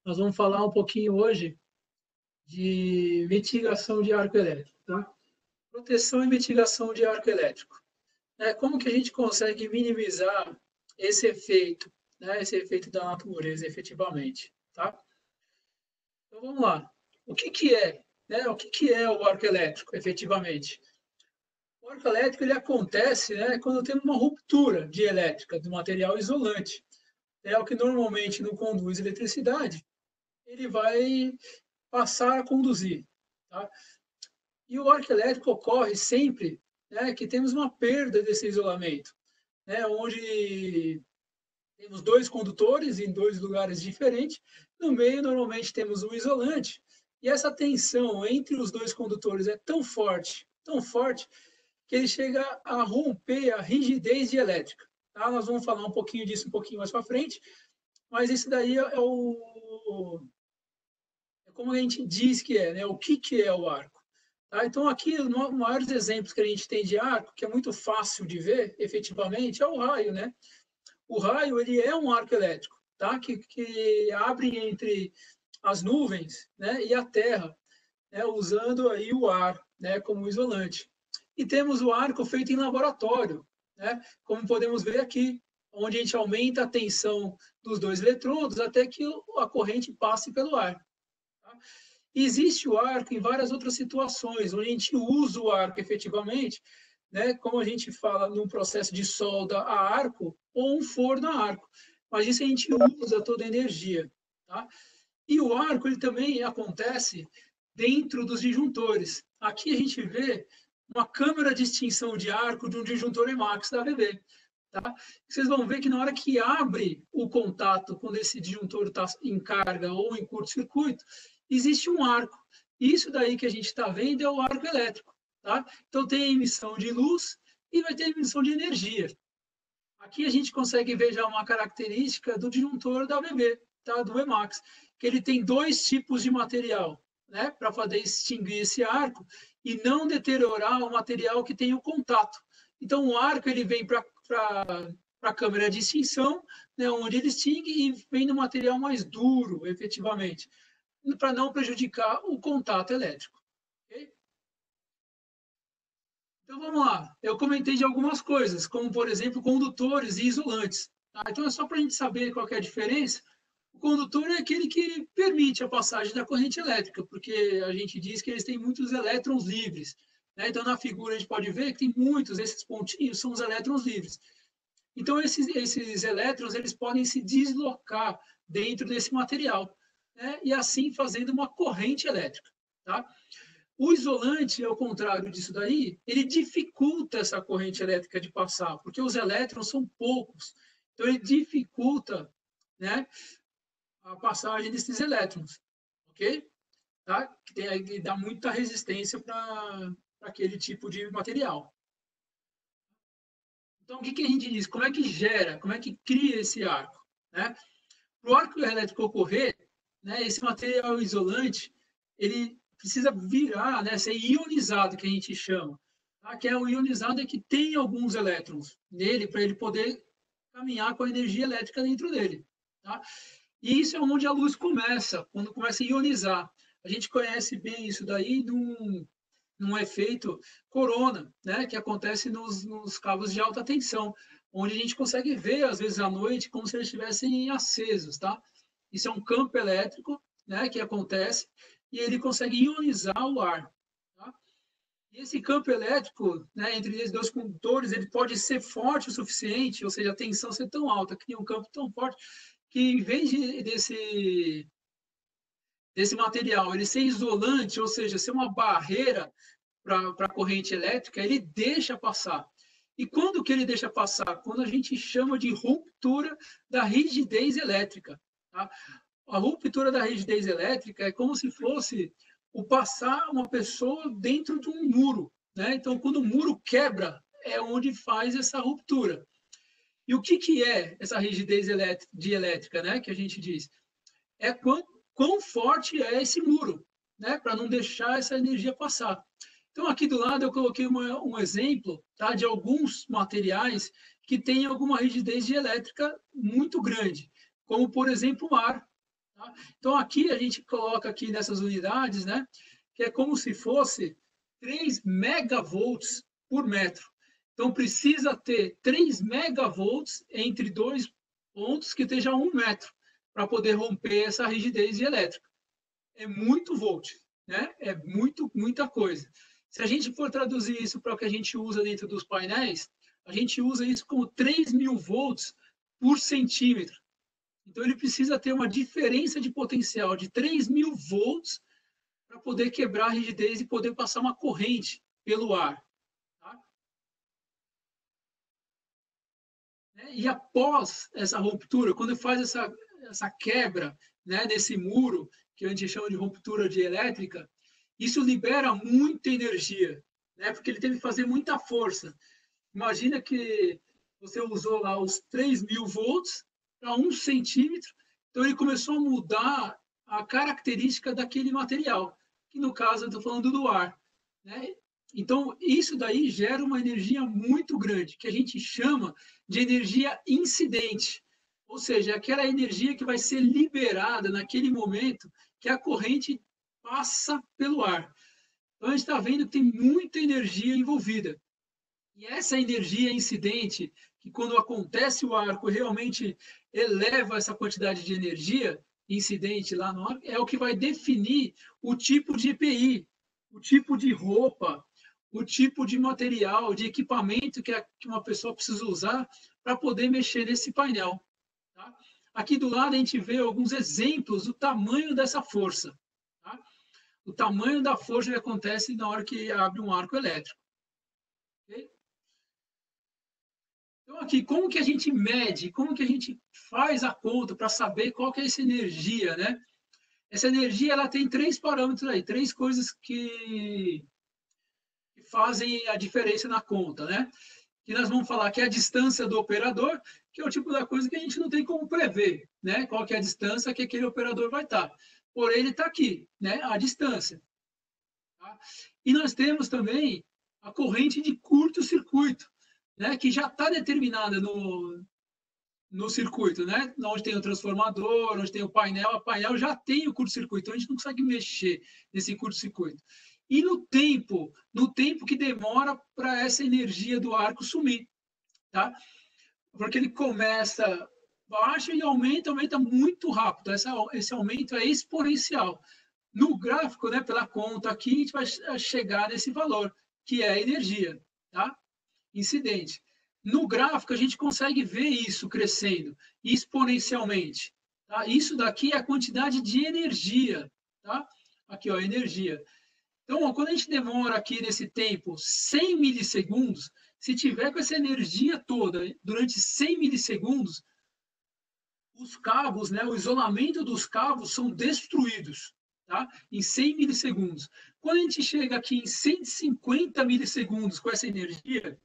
Nós vamos falar um pouquinho hoje de mitigação de arco elétrico, tá? Proteção e mitigação de arco elétrico. Como que a gente consegue minimizar esse efeito, né? Esse efeito da natureza, efetivamente, tá? Então vamos lá. O que que é, né? O que que é o arco elétrico, efetivamente? O arco elétrico ele acontece, né, quando tem uma ruptura de elétrica do material isolante. É o que normalmente não conduz eletricidade, ele vai passar a conduzir. Tá? E o arco elétrico ocorre sempre, né, que temos uma perda desse isolamento, né, onde temos dois condutores em dois lugares diferentes, no meio normalmente temos um isolante, e essa tensão entre os dois condutores é tão forte, que ele chega a romper a rigidez dielétrica. Tá? Nós vamos falar um pouquinho disso um pouquinho mais para frente, mas esse daí é como a gente diz que é, né? O que que é o arco. Tá? Então, aqui, os maiores exemplos que a gente tem de arco, que é muito fácil de ver, efetivamente, é o raio. Né? O raio ele é um arco elétrico, tá? que abre entre as nuvens, né? E a Terra, né? Usando aí o ar, né? Como isolante. E temos o arco feito em laboratório, né? Como podemos ver aqui, onde a gente aumenta a tensão dos dois eletrodos até que a corrente passe pelo ar. Tá? Existe o arco em várias outras situações, onde a gente usa o arco efetivamente, né, como a gente fala num processo de solda a arco ou um forno a arco. Mas isso a gente usa toda a energia. Tá? E o arco ele também acontece dentro dos disjuntores. Aqui a gente vê uma câmara de extinção de arco de um disjuntor Emax da ABB. Tá? Vocês vão ver que na hora que abre o contato, quando esse disjuntor está em carga ou em curto-circuito, existe um arco. Isso daí que a gente está vendo é o arco elétrico. Tá? Então tem a emissão de luz e vai ter a emissão de energia. Aqui a gente consegue ver já uma característica do disjuntor da ABB, tá? Do Emax, que ele tem dois tipos de material, né? Para poder extinguir esse arco e não deteriorar o material que tem o contato. Então o arco ele vem para a câmara de extinção, né? Onde ele extingue e vem no material mais duro, efetivamente, para não prejudicar o contato elétrico. Okay? Então vamos lá. Eu comentei de algumas coisas, como por exemplo condutores e isolantes. Tá? Então é só para a gente saber qual é a diferença. O condutor é aquele que permite a passagem da corrente elétrica, porque a gente diz que eles têm muitos elétrons livres. Né? Então na figura a gente pode ver que tem muitos, esses pontinhos são os elétrons livres. Então esses elétrons eles podem se deslocar dentro desse material, né? E assim fazendo uma corrente elétrica. Tá? O isolante, ao contrário disso daí, ele dificulta essa corrente elétrica de passar, porque os elétrons são poucos. Então, ele dificulta, né, a passagem desses elétrons, ok? Tá? Que dá muita resistência para aquele tipo de material. Então, o que, que a gente diz? Como é que gera, como é que cria esse arco? Né? Para o arco elétrico ocorrer, né, esse material isolante, ele precisa virar, né, ser ionizado, que a gente chama. Tá? Que é o ionizado é que tem alguns elétrons nele para ele poder caminhar com a energia elétrica dentro dele. Tá? E isso é onde a luz começa, quando começa a ionizar. A gente conhece bem isso daí num efeito corona, né, que acontece nos cabos de alta tensão, onde a gente consegue ver, às vezes, à noite, como se eles estivessem acesos, tá? Isso é um campo elétrico, né, que acontece, e ele consegue ionizar o ar. Tá? E esse campo elétrico, né, entre esses dois condutores, ele pode ser forte o suficiente, ou seja, a tensão ser tão alta, cria um campo tão forte, que em vez desse material ele ser isolante, ou seja, ser uma barreira para a corrente elétrica, ele deixa passar. E quando que ele deixa passar? Quando a gente chama de ruptura da rigidez elétrica. Tá? A ruptura da rigidez elétrica é como se fosse o passar uma pessoa dentro de um muro. Né? Então, quando o muro quebra, é onde faz essa ruptura. E o que, que é essa rigidez elétrica, né? Que a gente diz? É quão forte é esse muro, né? Para não deixar essa energia passar. Então, aqui do lado eu coloquei um exemplo, tá, de alguns materiais que têm alguma rigidez elétrica muito grande, como, por exemplo, o ar. Tá? Então, aqui a gente coloca aqui nessas unidades, né, que é como se fosse 3 megavolts por metro. Então, precisa ter 3 megavolts entre dois pontos que esteja a 1 metro para poder romper essa rigidez elétrica. É muito volt, né? É muita coisa. Se a gente for traduzir isso para o que a gente usa dentro dos painéis, a gente usa isso como 3.000 volts por centímetro. Então, ele precisa ter uma diferença de potencial de 3.000 volts para poder quebrar a rigidez e poder passar uma corrente pelo ar. Tá? E após essa ruptura, quando faz essa quebra, né, desse muro, que a gente chama de ruptura de elétrica, isso libera muita energia, né, porque ele teve que fazer muita força. Imagina que você usou lá os 3.000 volts para 1 centímetro, então ele começou a mudar a característica daquele material, que no caso eu estou falando do ar. Né? Então, isso daí gera uma energia muito grande, que a gente chama de energia incidente. Ou seja, aquela energia que vai ser liberada naquele momento que a corrente passa pelo ar. Então, a gente está vendo que tem muita energia envolvida. E essa energia incidente, que quando acontece o arco realmente eleva essa quantidade de energia incidente lá no arco, é o que vai definir o tipo de EPI, o tipo de roupa, o tipo de material, de equipamento que uma pessoa precisa usar para poder mexer nesse painel. Tá? Aqui do lado a gente vê alguns exemplos do tamanho dessa força. Tá? O tamanho da força que acontece na hora que abre um arco elétrico. Okay? Então, aqui, como que a gente mede, como que a gente faz a conta para saber qual que é essa energia, né? Essa energia, ela tem 3 parâmetros aí, 3 coisas que fazem a diferença na conta, né? Que nós vamos falar que é a distância do operador, que é o tipo da coisa que a gente não tem como prever, né? Qual que é a distância que aquele operador vai estar. Porém, ele está aqui, né? A distância. Tá? E nós temos também a corrente de curto-circuito, né? Que já está determinada no circuito, né? Onde tem o transformador, onde tem o painel já tem o curto-circuito, então a gente não consegue mexer nesse curto-circuito. E no tempo que demora para essa energia do arco sumir, tá? Porque ele começa baixo e aumenta muito rápido. Esse aumento é exponencial. No gráfico, né, pela conta aqui, a gente vai chegar nesse valor, que é a energia, tá? Incidente. No gráfico, a gente consegue ver isso crescendo exponencialmente. Tá? Isso daqui é a quantidade de energia. Tá? Aqui, ó, energia. Então, ó, quando a gente demora aqui nesse tempo 100 milissegundos, se tiver com essa energia toda durante 100 milissegundos, os cabos, né, o isolamento dos cabos são destruídos. Tá? Em 100 milissegundos. Quando a gente chega aqui em 150 milissegundos com essa energia,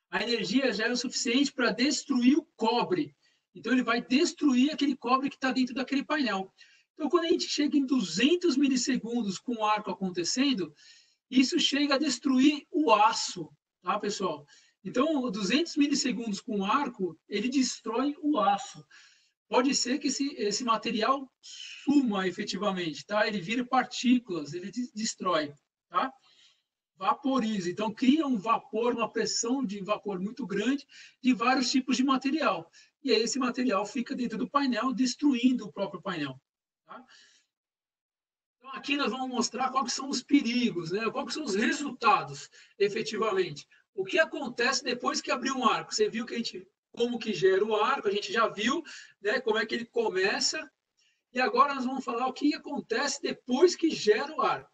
a energia já é o suficiente para destruir o cobre. Então, ele vai destruir aquele cobre que está dentro daquele painel. Então, quando a gente chega em 200 milissegundos com o arco acontecendo, isso chega a destruir o aço, tá, pessoal? Então, 200 milissegundos com o arco, ele destrói o aço. Pode ser que esse material suma efetivamente, tá? Ele vira partículas, ele destrói, tá? Vaporiza. Então, cria um vapor, uma pressão de vapor muito grande de vários tipos de material. E aí esse material fica dentro do painel, destruindo o próprio painel. Tá? Então, aqui nós vamos mostrar quais são os perigos, né? Quais são os resultados, efetivamente. O que acontece depois que abrir um arco? Você viu que a gente, como que gera o arco, a gente já viu, né, como é que ele começa. E agora nós vamos falar o que acontece depois que gera o arco.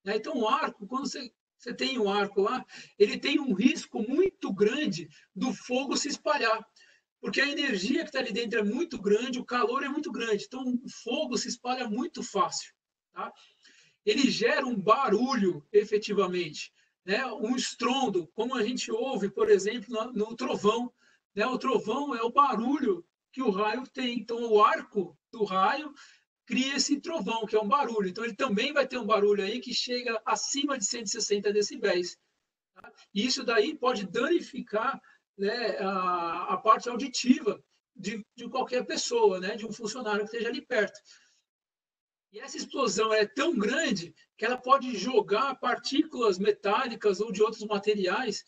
Então, o arco, quando você tem um arco lá, ele tem um risco muito grande do fogo se espalhar, porque a energia que está ali dentro é muito grande, o calor é muito grande, então o fogo se espalha muito fácil. Tá? Ele gera um barulho, efetivamente, né? Um estrondo, como a gente ouve, por exemplo, no trovão. Né? O trovão é o barulho que o raio tem, então o arco do raio cria esse trovão, que é um barulho. Então, ele também vai ter um barulho aí que chega acima de 160 decibéis. Tá? E isso daí pode danificar, né, a parte auditiva de qualquer pessoa, né, de um funcionário que esteja ali perto. E essa explosão é tão grande que ela pode jogar partículas metálicas ou de outros materiais,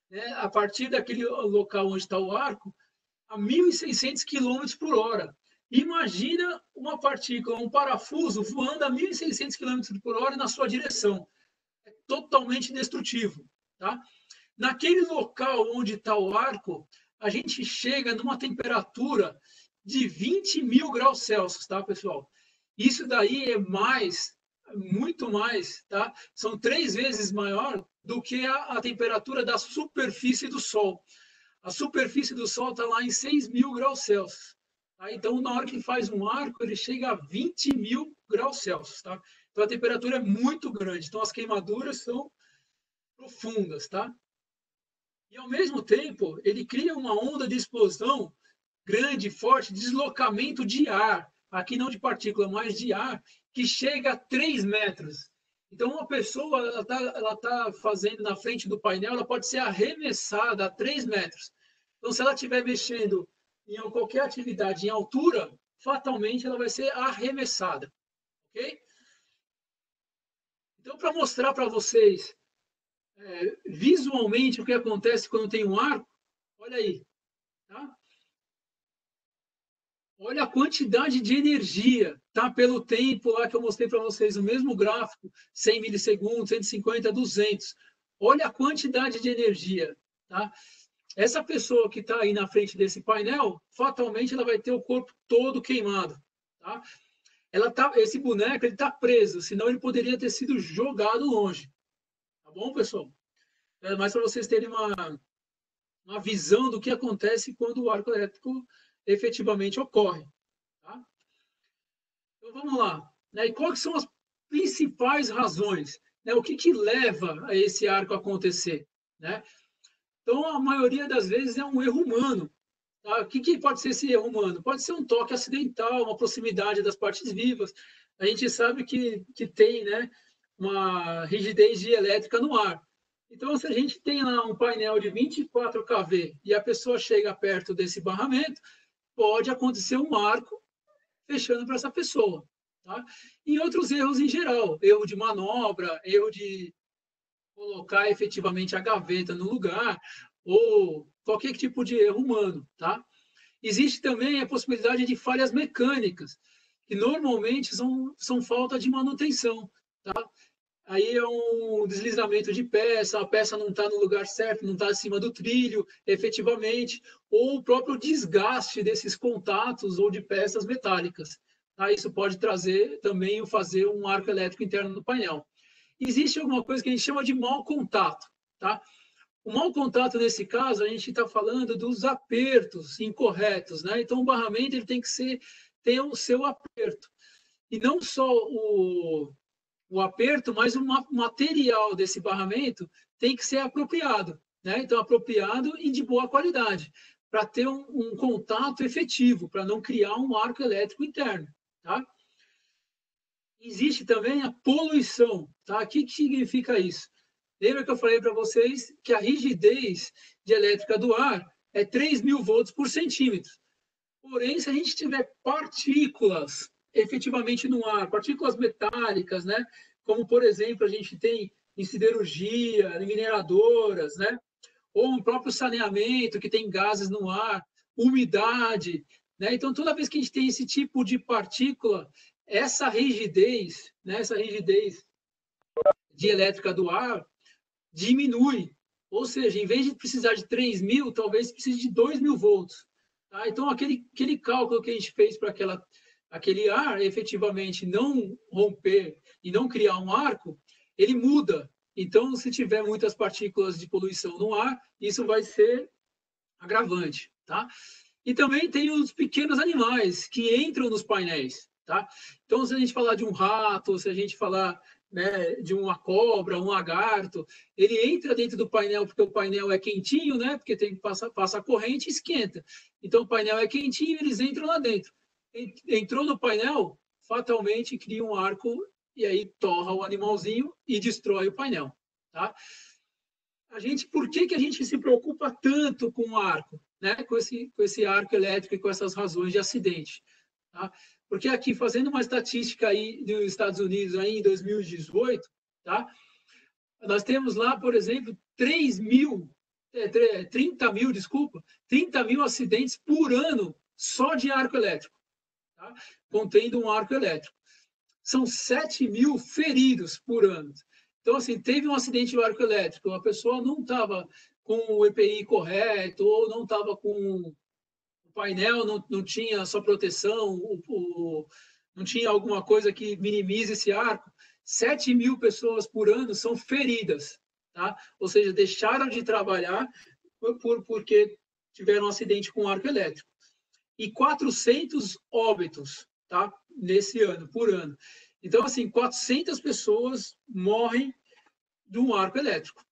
né, a partir daquele local onde está o arco, a 1.600 km por hora. Imagina uma partícula, um parafuso voando a 1.600 km por hora na sua direção. É totalmente destrutivo. Tá? Naquele local onde está o arco, a gente chega numa temperatura de 20 mil graus Celsius, tá, pessoal? Isso daí é mais, muito mais, tá? São 3 vezes maior do que a temperatura da superfície do Sol. A superfície do Sol está lá em 6 mil graus Celsius. Tá? Então, na hora que faz um arco, ele chega a 20 mil graus Celsius. Tá? Então, a temperatura é muito grande. Então, as queimaduras são profundas. Tá? E, ao mesmo tempo, ele cria uma onda de explosão grande, forte, deslocamento de ar. Aqui não de partícula, mas de ar, que chega a 3 metros. Então, uma pessoa ela tá fazendo na frente do painel, ela pode ser arremessada a 3 metros. Então, se ela estiver mexendo em qualquer atividade em altura, fatalmente ela vai ser arremessada. Ok? Então, para mostrar para vocês visualmente o que acontece quando tem um arco, olha aí. Tá? Olha a quantidade de energia, tá? Pelo tempo lá que eu mostrei para vocês, o mesmo gráfico, 100 milissegundos, 150, 200. Olha a quantidade de energia, tá? Essa pessoa que está aí na frente desse painel, fatalmente ela vai ter o corpo todo queimado, tá? Esse boneco ele está preso, senão ele poderia ter sido jogado longe, tá bom, pessoal? É mais para vocês terem uma visão do que acontece quando o arco elétrico efetivamente ocorre. Tá? Então vamos lá. Né? E quais são as principais razões? Né? O que leva a esse arco a acontecer? Né? Então, a maioria das vezes é um erro humano. Tá? O que pode ser esse erro humano? Pode ser um toque acidental, uma proximidade das partes vivas. A gente sabe que tem, né, uma rigidez dielétrica no ar. Então, se a gente tem lá um painel de 24 kV e a pessoa chega perto desse barramento, pode acontecer um arco fechando para essa pessoa. Tá? E outros erros em geral, erro de manobra, erro de colocar efetivamente a gaveta no lugar, ou qualquer tipo de erro humano. Tá? Existe também a possibilidade de falhas mecânicas, que normalmente são falta de manutenção. Tá? Aí é um deslizamento de peça, a peça não está no lugar certo, não está acima do trilho, efetivamente, ou o próprio desgaste desses contatos ou de peças metálicas. Tá? Isso pode trazer também o fazer um arco elétrico interno do painel. Existe alguma coisa que a gente chama de mau contato. Tá? O mau contato, nesse caso, a gente está falando dos apertos incorretos. Né? Então, o barramento ele tem que ter o seu aperto. E não só o aperto, mas o material desse barramento tem que ser apropriado, né? Então, apropriado e de boa qualidade, para ter um contato efetivo, para não criar um arco elétrico interno, tá? Existe também a poluição, tá? O que significa isso? Lembra que eu falei para vocês que a rigidez dielétrica do ar é 3.000 volts por centímetro. Porém, se a gente tiver partículas efetivamente no ar, partículas metálicas, né? Como, por exemplo, a gente tem em siderurgia, em mineradoras, né? Ou no próprio saneamento, que tem gases no ar, umidade, né? Então, toda vez que a gente tem esse tipo de partícula, essa rigidez, né? Essa rigidez dielétrica do ar diminui. Ou seja, em vez de precisar de 3.000, talvez precise de 2.000 volts. Tá? Então, aquele cálculo que a gente fez para aquele ar efetivamente não romper e não criar um arco, ele muda. Então, se tiver muitas partículas de poluição no ar, isso vai ser agravante. Tá? E também tem os pequenos animais que entram nos painéis. Tá? Então, se a gente falar de um rato, se a gente falar, né, de uma cobra, um lagarto, ele entra dentro do painel porque o painel é quentinho, né, porque tem que passar a corrente e esquenta. Então, o painel é quentinho, eles entram lá dentro. Entrou no painel, fatalmente cria um arco e aí torra o animalzinho e destrói o painel. Tá? Por que a gente se preocupa tanto com o arco, né, com esse arco elétrico e com essas razões de acidente? Tá? Porque aqui, fazendo uma estatística aí dos Estados Unidos aí em 2018, tá? Nós temos lá, por exemplo, 30 mil, desculpa, 30 mil acidentes por ano só de arco elétrico, tá? Contendo um arco elétrico. São 7 mil feridos por ano. Então, assim, teve um acidente de arco elétrico, a pessoa não estava com o EPI correto, ou não estava com o painel, não tinha sua proteção, não tinha alguma coisa que minimize esse arco. 7 mil pessoas por ano são feridas, tá? Ou seja, deixaram de trabalhar porque tiveram um acidente com arco elétrico. E 400 óbitos, tá? Nesse ano, por ano. Então, assim, 400 pessoas morrem de um arco elétrico.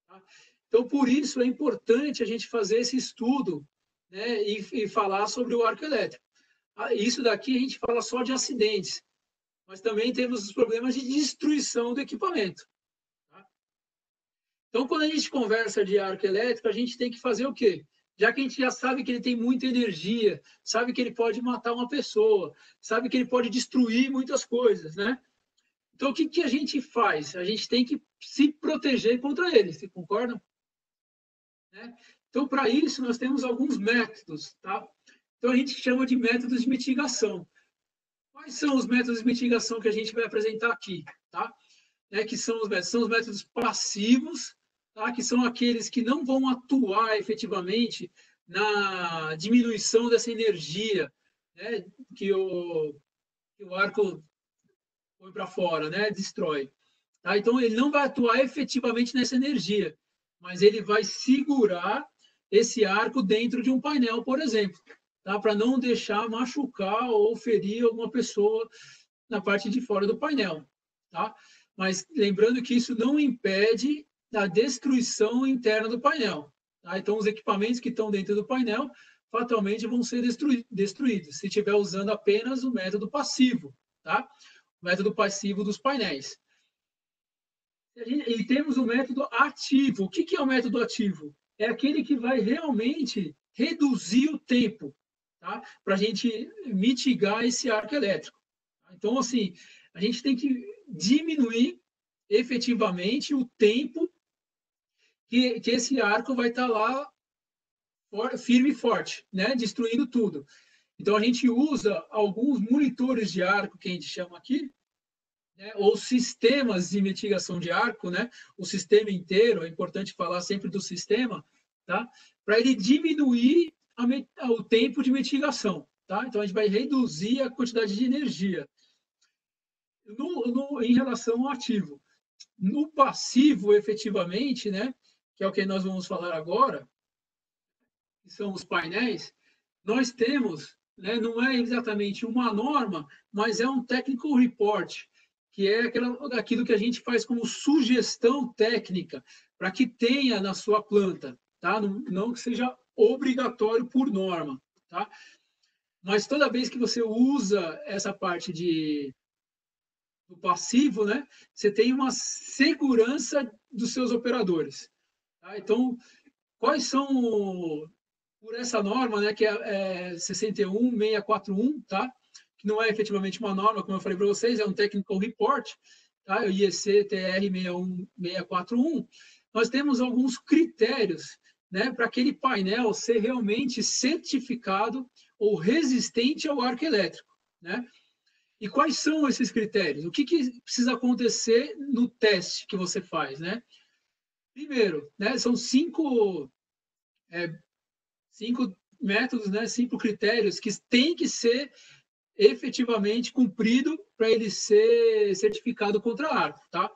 Tá? Então, por isso é importante a gente fazer esse estudo, né, e falar sobre o arco elétrico. Isso daqui a gente fala só de acidentes, mas também temos os problemas de destruição do equipamento. Tá? Então, quando a gente conversa de arco elétrico, a gente tem que fazer o quê? Já que a gente já sabe que ele tem muita energia, sabe que ele pode matar uma pessoa, sabe que ele pode destruir muitas coisas, né? Então, o que a gente faz? A gente tem que se proteger contra ele, vocês concordam? Né? Então, para isso, nós temos alguns métodos, tá? Então, a gente chama de métodos de mitigação. Quais são os métodos de mitigação que a gente vai apresentar aqui, tá? Que são os métodos passivos, tá? Que são aqueles que não vão atuar efetivamente na diminuição dessa energia, né? que o arco põe para fora, né? Destrói. Tá? Então, ele não vai atuar efetivamente nessa energia, mas ele vai segurar esse arco dentro de um painel, por exemplo, tá? Para não deixar machucar ou ferir alguma pessoa na parte de fora do painel. Tá? Mas lembrando que isso não impede a destruição interna do painel. Tá? Então, os equipamentos que estão dentro do painel fatalmente vão ser destruídos, se estiver usando apenas o método passivo, tá? O método passivo dos painéis. E temos o método ativo. O que é o método ativo? É aquele que vai realmente reduzir o tempo, tá? Para a gente mitigar esse arco elétrico. Então, assim, a gente tem que diminuir efetivamente o tempo que esse arco vai estar lá firme e forte, né? Destruindo tudo. Então, a gente usa alguns monitores de arco, que a gente chama aqui, né? Ou sistemas de mitigação de arco, né? O sistema inteiro, é importante falar sempre do sistema, tá? Para ele diminuir o tempo de mitigação, tá? Então, a gente vai reduzir a quantidade de energia. Em relação ao ativo. No passivo, efetivamente, né, que é o que nós vamos falar agora, que são os painéis, nós temos, né, não é exatamente uma norma, mas é um technical report, que é aquilo que a gente faz como sugestão técnica para que tenha na sua planta, tá? Não que seja obrigatório por norma, tá? Mas toda vez que você usa essa parte do passivo, né, você tem uma segurança dos seus operadores. Tá? Então, quais são, por essa norma, né, que é 61641, tá? Que não é efetivamente uma norma, como eu falei para vocês, é um technical report, tá? O IEC TR 61641. Nós temos alguns critérios, né, para aquele painel ser realmente certificado ou resistente ao arco elétrico, né? E quais são esses critérios? O que precisa acontecer no teste que você faz, né? Primeiro, né, são cinco métodos, né, 5 critérios que têm que ser efetivamente cumprido para ele ser certificado contra arco, tá?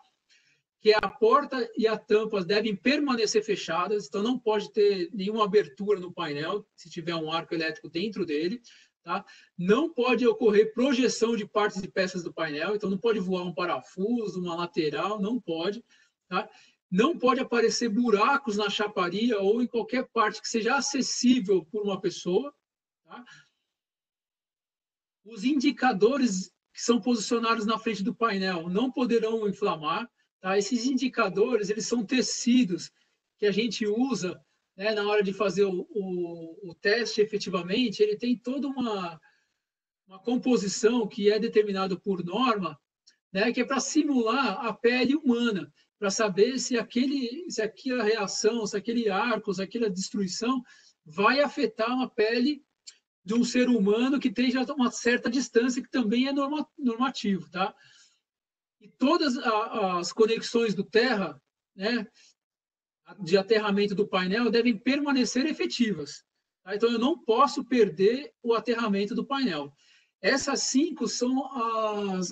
Que a porta e a tampa devem permanecer fechadas, então não pode ter nenhuma abertura no painel, se tiver um arco elétrico dentro dele. Tá? Não pode ocorrer projeção de partes e peças do painel, então não pode voar um parafuso, uma lateral, não pode. Tá? Não pode aparecer buracos na chaparia ou em qualquer parte que seja acessível por uma pessoa. Tá? Os indicadores que são posicionados na frente do painel não poderão inflamar. Tá? Esses indicadores, eles são tecidos que a gente usa, né, na hora de fazer o teste efetivamente. Ele tem toda uma composição que é determinada por norma, né, que é para simular a pele humana, para saber se aquela reação, se aquele arco, se aquela destruição vai afetar uma pele de um ser humano que esteja a uma certa distância, que também é normativo, tá? E todas as conexões do Terra, né, de aterramento do painel, devem permanecer efetivas. Tá? Então, eu não posso perder o aterramento do painel. Essas 5 são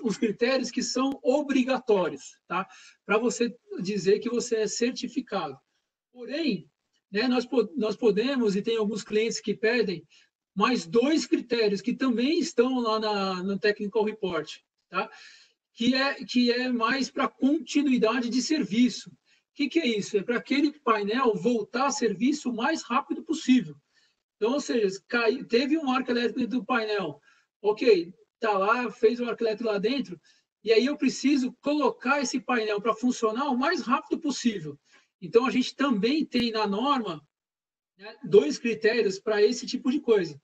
os critérios que são obrigatórios, tá? Para você dizer que você é certificado. Porém, né, nós podemos, e tem alguns clientes que pedem, mais 2 critérios que também estão lá no Technical Report, tá? Que é mais para continuidade de serviço. O que é isso? É para aquele painel voltar a serviço o mais rápido possível. Então, ou seja, teve um arco elétrico dentro do painel, ok, tá lá, fez o arco elétrico lá dentro, e aí eu preciso colocar esse painel para funcionar o mais rápido possível. Então, a gente também tem na norma, né, 2 critérios para esse tipo de coisa.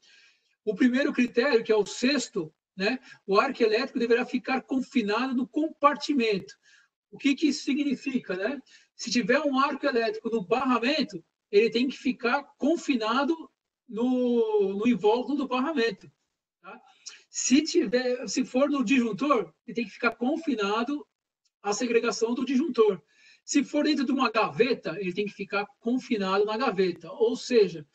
O primeiro critério, que é o 6º, né, o arco elétrico deverá ficar confinado no compartimento. O que isso significa? Né? Se tiver um arco elétrico no barramento, ele tem que ficar confinado no invólucro do barramento. Tá? Se for no disjuntor, ele tem que ficar confinado à segregação do disjuntor. Se for dentro de uma gaveta, ele tem que ficar confinado na gaveta. Ou seja,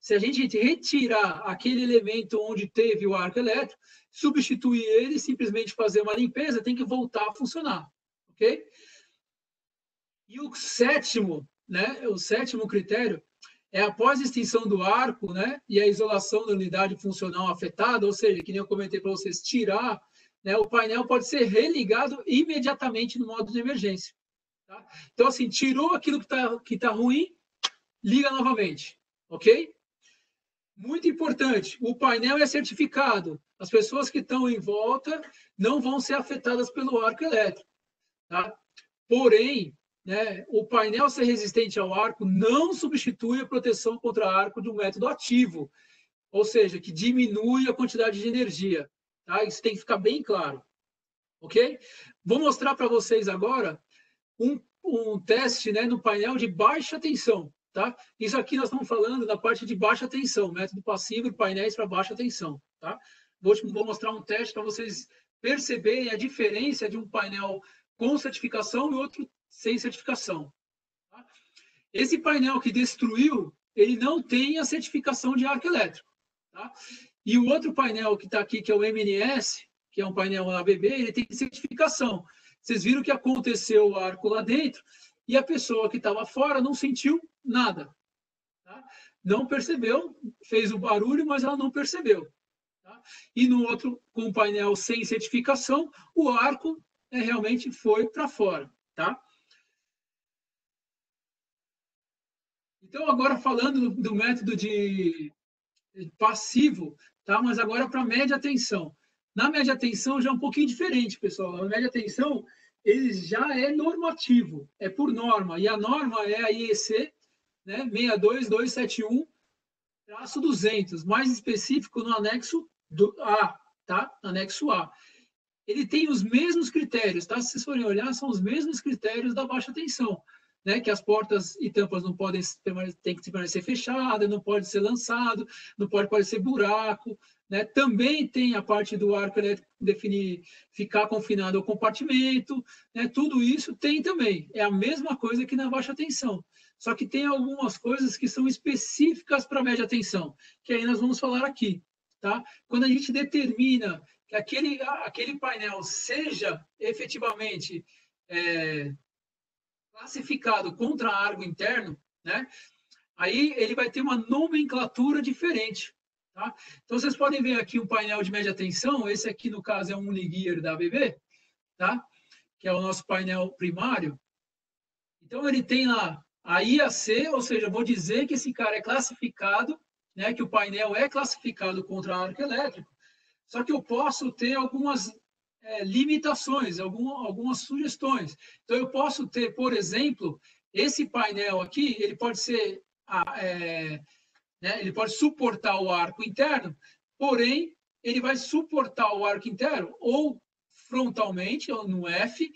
se a gente retirar aquele elemento onde teve o arco elétrico, substituir ele, simplesmente fazer uma limpeza, tem que voltar a funcionar. Ok? E o 7º, né, o 7º critério é após a extinção do arco, né, e a isolação da unidade funcional afetada, ou seja, que nem eu comentei para vocês, tirar, né, o painel pode ser religado imediatamente no modo de emergência. Tá? Então, assim, tirou aquilo que tá ruim, liga novamente, ok? Muito importante, o painel é certificado. As pessoas que estão em volta não vão ser afetadas pelo arco elétrico. Tá? Porém, né, o painel ser resistente ao arco não substitui a proteção contra arco de um método ativo, ou seja, que diminui a quantidade de energia. Tá? Isso tem que ficar bem claro. Ok? Vou mostrar para vocês agora um teste, né, no painel de baixa tensão. Tá? Isso aqui nós estamos falando da parte de baixa tensão, método passivo e painéis para baixa tensão. Tá? Vou mostrar um teste para vocês perceberem a diferença de um painel com certificação e outro sem certificação. Tá? Esse painel que destruiu, ele não tem a certificação de arco elétrico. Tá? E o outro painel que está aqui, que é o MNS, que é um painel ABB, ele tem certificação. Vocês viram que aconteceu o arco lá dentro e a pessoa que estava fora não sentiu nada. Tá? Não percebeu, fez o barulho, mas ela não percebeu. Tá? E no outro, com o painel sem certificação, o arco realmente foi para fora. Tá? Então, agora falando do método de passivo, tá? Mas agora para média tensão. Na média tensão já é um pouquinho diferente, pessoal. Na média tensão, ele já é normativo, é por norma. E a norma é a IEC, né, 62271-200, mais específico no anexo A, tá? Anexo A. Ele tem os mesmos critérios, tá? Se vocês forem olhar, são os mesmos critérios da baixa tensão, né? Que as portas e tampas não podem tem que permanecer fechada, não pode ser lançado, não pode aparecer buraco, né? Também tem a parte do arco elétrico definir ficar confinado ao compartimento, né? Tudo isso tem também. É a mesma coisa que na baixa tensão. Só que tem algumas coisas que são específicas para a média tensão, que aí nós vamos falar aqui, tá? Quando a gente determina que aquele painel seja efetivamente classificado contra arco interno, né? Aí ele vai ter uma nomenclatura diferente. Tá? Então, vocês podem ver aqui um painel de média tensão, esse aqui, no caso, é um Unigear da ABB, tá? Que é o nosso painel primário. Então, ele tem lá a IAC, ou seja, vou dizer que esse cara é classificado, né, que o painel é classificado contra arco elétrico, só que eu posso ter algumas limitações, algumas sugestões. Então, eu posso ter, por exemplo, esse painel aqui, ele pode ser, né, ele pode suportar o arco interno, porém, ele vai suportar o arco inteiro ou frontalmente, ou no F,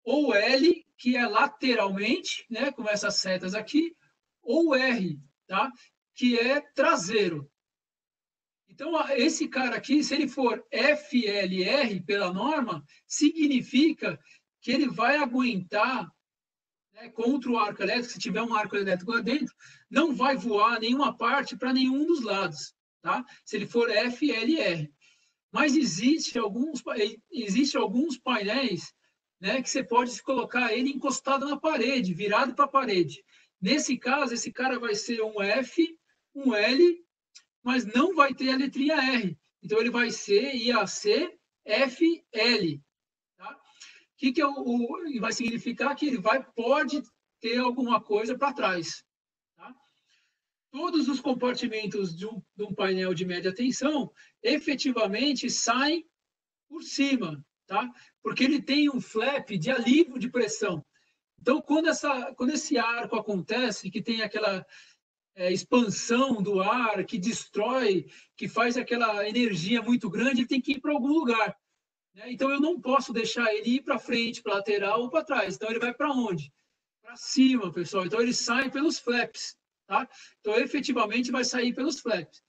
ou L, que é lateralmente, né, com essas setas aqui, ou R, tá? Que é traseiro. Então, esse cara aqui, se ele for FLR pela norma, significa que ele vai aguentar, né, contra o arco elétrico, se tiver um arco elétrico lá dentro, não vai voar nenhuma parte para nenhum dos lados, tá? Se ele for FLR. Mas existe alguns painéis, né, que você pode colocar ele encostado na parede, virado para a parede. Nesse caso, esse cara vai ser um F, um L, mas não vai ter a letrinha R. Então, ele vai ser IAC FL. Tá? Que vai significar que ele pode ter alguma coisa para trás. Tá? Todos os compartimentos de um painel de média tensão efetivamente saem por cima, tá? Porque ele tem um flap de alívio de pressão. Então, quando esse arco acontece, que tem aquela expansão do ar, que destrói, que faz aquela energia muito grande, ele tem que ir para algum lugar. Né? Então, eu não posso deixar ele ir para frente, para lateral ou para trás. Então, ele vai para onde? Para cima, pessoal. Então, ele sai pelos flaps. Tá? Então, efetivamente, vai sair pelos flaps.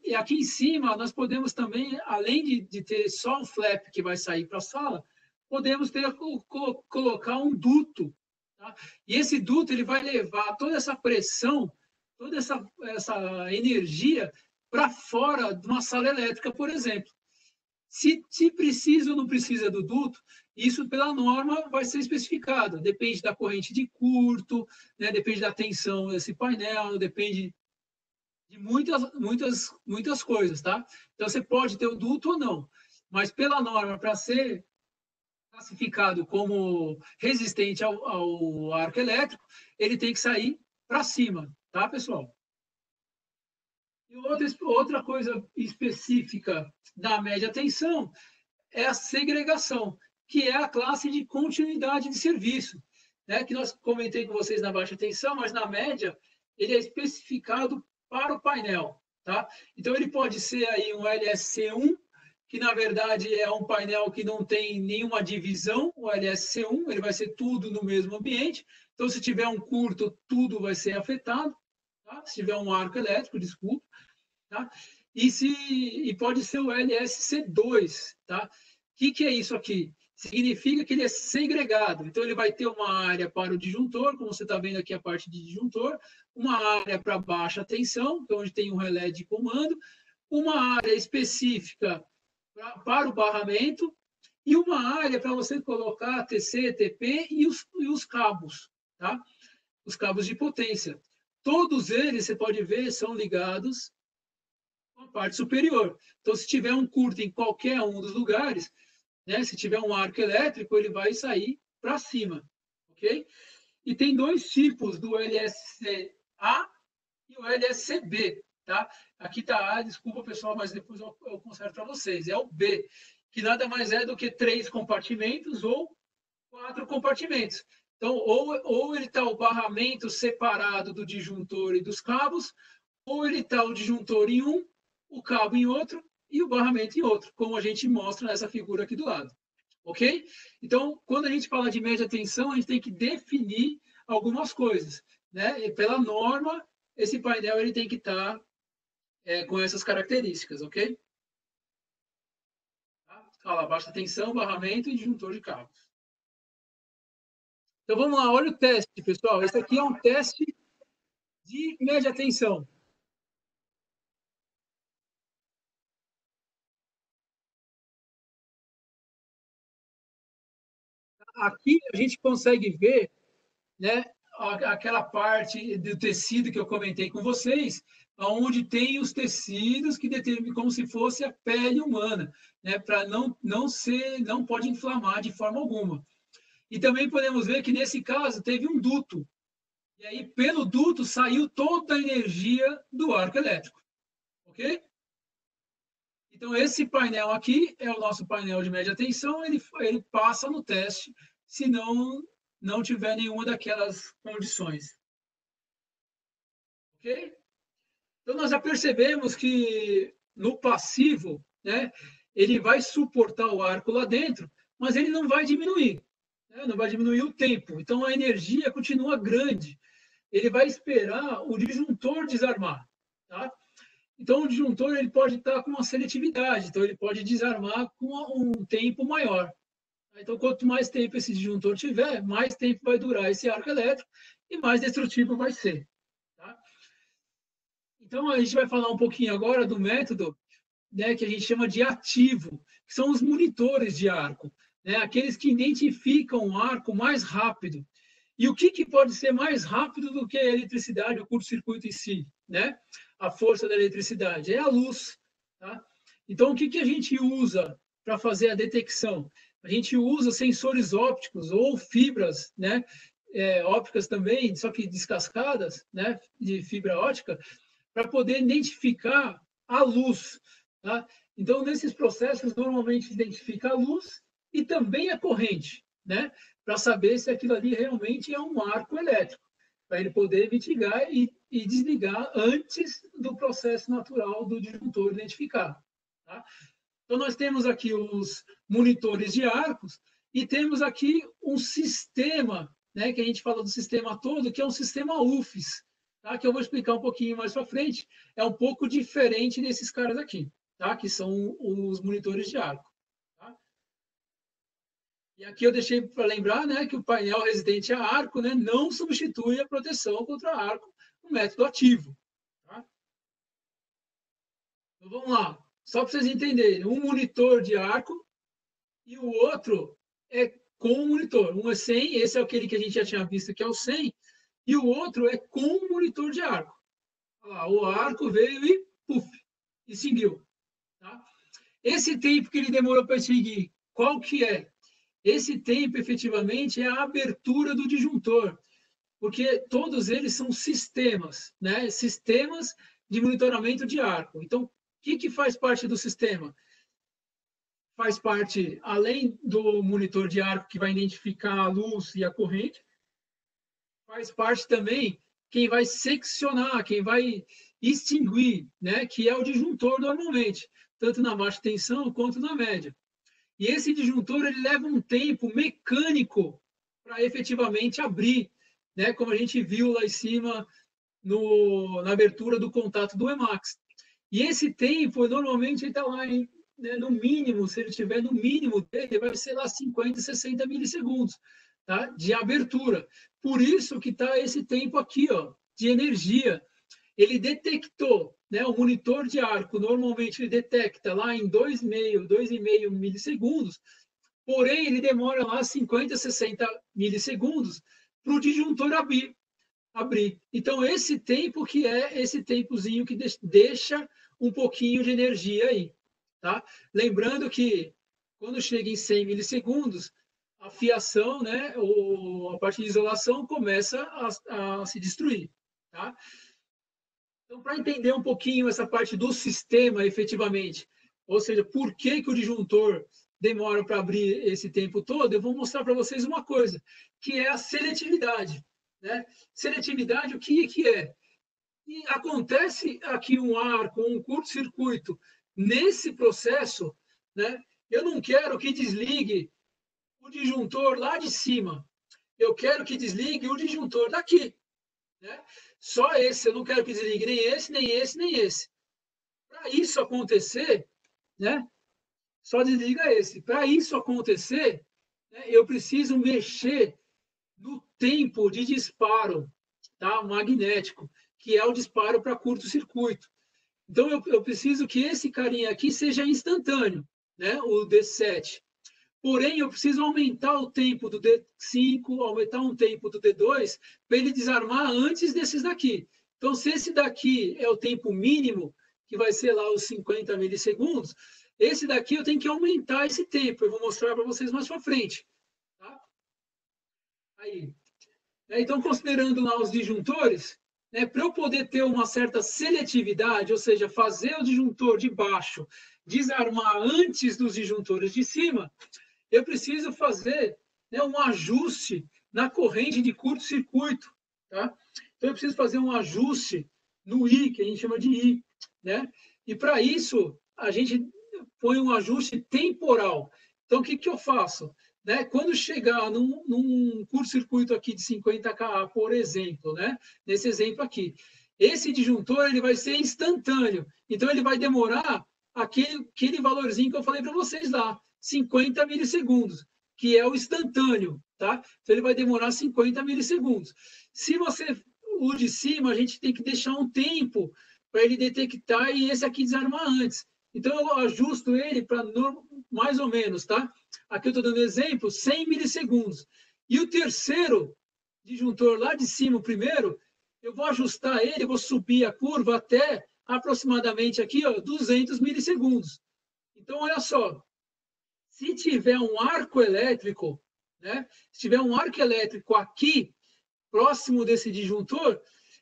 E aqui em cima, nós podemos também, além de ter só um flap que vai sair para a sala, podemos colocar um duto. Tá? E esse duto ele vai levar toda essa pressão, toda essa energia para fora de uma sala elétrica, por exemplo. Se precisa ou não precisa do duto, isso pela norma vai ser especificado. Depende da corrente de curto, né? Depende da tensão desse painel, depende de muitas coisas, tá? Então, você pode ter o duto ou não, mas pela norma, para ser classificado como resistente ao arco elétrico, ele tem que sair para cima, tá, pessoal? E outra coisa específica da média tensão é a segregação, que é a classe de continuidade de serviço, né? Que nós comentei com vocês na baixa tensão, mas na média ele é especificado para o painel, tá? Então ele pode ser aí um LSC1, que na verdade é um painel que não tem nenhuma divisão, o LSC1, ele vai ser tudo no mesmo ambiente. Então se tiver um curto, tudo vai ser afetado, tá? Se tiver um arco elétrico, desculpa, tá? E pode ser o LSC2, tá? O que é isso aqui? Significa que ele é segregado. Então, ele vai ter uma área para o disjuntor, como você está vendo aqui a parte de disjuntor, uma área para baixa tensão, que é onde tem um relé de comando, uma área específica para o barramento e uma área para você colocar TC, TP e os cabos, tá? Os cabos de potência. Todos eles, você pode ver, são ligados com a parte superior. Então, se tiver um curto em qualquer um dos lugares, né? Se tiver um arco elétrico, ele vai sair para cima, ok? E tem dois tipos do LSA e o LSCB, tá? Aqui está A, desculpa pessoal, mas depois eu conserto para vocês. É o B, que nada mais é do que 3 compartimentos ou 4 compartimentos. Então, ou ele está o barramento separado do disjuntor e dos cabos, ou ele está o disjuntor em um, o cabo em outro, e o barramento em outro, como a gente mostra nessa figura aqui do lado. Ok? Então, quando a gente fala de média tensão, a gente tem que definir algumas coisas. Né? E pela norma, esse painel ele tem que estar com essas características, ok? Tá? Fala, baixa tensão, barramento e disjuntor de cabos. Então, vamos lá, olha o teste, pessoal. Esse aqui é um teste de média tensão. Aqui a gente consegue ver, né, aquela parte do tecido que eu comentei com vocês, onde tem os tecidos que determinam como se fosse a pele humana, né, para não pode inflamar de forma alguma. E também podemos ver que nesse caso teve um duto. E aí pelo duto saiu toda a energia do arco elétrico, ok? Então esse painel aqui é o nosso painel de média tensão, ele passa no teste se não tiver nenhuma daquelas condições. Ok? Então, nós já percebemos que no passivo, né, ele vai suportar o arco lá dentro, mas ele não vai diminuir, né, não vai diminuir o tempo. Então, a energia continua grande. Ele vai esperar o disjuntor desarmar. Tá? Então, o disjuntor ele pode estar com uma seletividade, então ele pode desarmar com um tempo maior. Então, quanto mais tempo esse disjuntor tiver, mais tempo vai durar esse arco elétrico e mais destrutivo vai ser. Tá? Então, a gente vai falar um pouquinho agora do método, né, que a gente chama de ativo, que são os monitores de arco, né, aqueles que identificam o arco mais rápido. E o que pode ser mais rápido do que a eletricidade, o curto-circuito em si, né? A força da eletricidade é a luz. Tá? Então, o que a gente usa para fazer a detecção? A gente usa sensores ópticos ou fibras, né? Ópticas também, só que descascadas, né? De fibra óptica, para poder identificar a luz. Tá? Então, nesses processos, normalmente identifica a luz e também a corrente, né? Para saber se aquilo ali realmente é um arco elétrico, para ele poder mitigar e desligar antes do processo natural do disjuntor identificar. Tá? Então, nós temos aqui os monitores de arcos e temos aqui um sistema, né, que a gente fala do sistema todo, que é um sistema UFS, tá? Que eu vou explicar um pouquinho mais para frente. É um pouco diferente desses caras aqui, tá? Que são os monitores de arco. E aqui eu deixei para lembrar, né, que o painel resistente a arco, né, não substitui a proteção contra arco no método ativo. Tá? Então vamos lá, só para vocês entenderem, um monitor de arco e o outro é com o monitor. Um é sem, esse é aquele que a gente já tinha visto que é o 100, e o outro é com o monitor de arco. Lá, o arco veio e puf, extinguiu. Tá? Esse tempo que ele demorou para extinguir, qual que é? Esse tempo, efetivamente, é a abertura do disjuntor, porque todos eles são sistemas, né? Sistemas de monitoramento de arco. Então, o que faz parte do sistema? Faz parte, além do monitor de arco, que vai identificar a luz e a corrente, faz parte também quem vai seccionar, quem vai extinguir, né? Que é o disjuntor normalmente, tanto na baixa tensão quanto na média. E esse disjuntor ele leva um tempo mecânico para efetivamente abrir, né? Como a gente viu lá em cima na abertura do contato do Emax. E esse tempo, normalmente, está lá né, no mínimo, se ele tiver no mínimo dele, vai ser lá 50, 60 milissegundos, tá? De abertura. Por isso que está esse tempo aqui, ó, de energia. Ele detectou, né, o monitor de arco, normalmente ele detecta lá em 2,5 milissegundos, porém ele demora lá 50, 60 milissegundos para o disjuntor abrir. Então, esse tempo que é esse tempozinho que deixa um pouquinho de energia aí. Tá? Lembrando que quando chega em 100 milissegundos, a fiação, né, ou a parte de isolação começa a se destruir. Tá? Então, para entender um pouquinho essa parte do sistema, efetivamente, ou seja, por que o disjuntor demora para abrir esse tempo todo, eu vou mostrar para vocês uma coisa, que é a seletividade. Né? Seletividade, o que é? E acontece aqui um arco, um curto-circuito. Nesse processo, né, eu não quero que desligue o disjuntor lá de cima. Eu quero que desligue o disjuntor daqui. Né? Só esse, eu não quero que desligue nem esse, nem esse, nem esse. Para isso acontecer, né? Só desliga esse. Para isso acontecer, né, eu preciso mexer no tempo de disparo, tá? Magnético, que é o disparo para curto-circuito. Então, eu preciso que esse carinha aqui seja instantâneo, né? O D7. Porém, eu preciso aumentar o tempo do D5, aumentar um tempo do D2, para ele desarmar antes desses daqui. Então, se esse daqui é o tempo mínimo, que vai ser lá os 50 milissegundos, esse daqui eu tenho que aumentar esse tempo. Eu vou mostrar para vocês mais para frente. Tá? Aí. Então, considerando lá os disjuntores, né, para eu poder ter uma certa seletividade, ou seja, fazer o disjuntor de baixo desarmar antes dos disjuntores de cima, eu preciso fazer, né, um ajuste na corrente de curto-circuito. Tá? Então, eu preciso fazer um ajuste no I, que a gente chama de I. Né? E para isso, a gente põe um ajuste temporal. Então, o que eu faço? Né? Quando chegar num curto-circuito aqui de 50 kA, por exemplo, né? Nesse exemplo aqui, esse disjuntor ele vai ser instantâneo. Então, ele vai demorar aquele valorzinho que eu falei para vocês lá, 50 milissegundos, que é o instantâneo. Tá? Então, ele vai demorar 50 milissegundos. Se você, o de cima, a gente tem que deixar um tempo para ele detectar e esse aqui desarmar antes. Então, eu ajusto ele para mais ou menos, tá? Aqui eu estou dando exemplo, 100 milissegundos. E o terceiro disjuntor lá de cima, o primeiro, eu vou ajustar ele, vou subir a curva até aproximadamente aqui, ó, 200 milissegundos. Então, olha só, se tiver um arco elétrico, né? Se tiver um arco elétrico aqui, próximo desse disjuntor,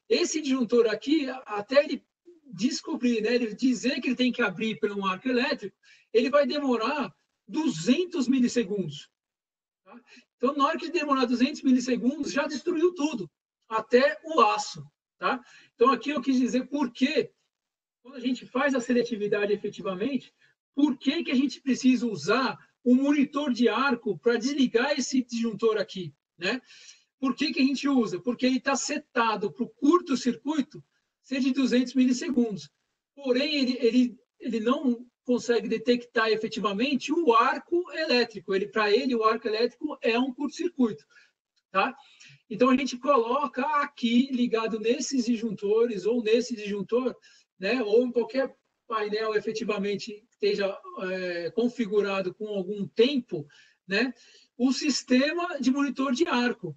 esse disjuntor aqui, até ele descobrir, né, ele dizer que ele tem que abrir por um arco elétrico, ele vai demorar 200 milissegundos. Tá? Então, na hora que demorar 200 milissegundos, já destruiu tudo, até o aço. Tá? Então, aqui eu quis dizer por que, quando a gente faz a seletividade efetivamente, por que a gente precisa usar um monitor de arco para desligar esse disjuntor aqui, né? Por que a gente usa? Porque ele está setado para o curto-circuito ser de 200 milissegundos. Porém, ele não consegue detectar efetivamente o arco elétrico. Para ele, o arco elétrico é um curto-circuito. Tá? Então, a gente coloca aqui, ligado nesses disjuntores, ou nesse disjuntor, né, ou em qualquer painel efetivamente esteja configurado com algum tempo, né, o sistema de monitor de arco,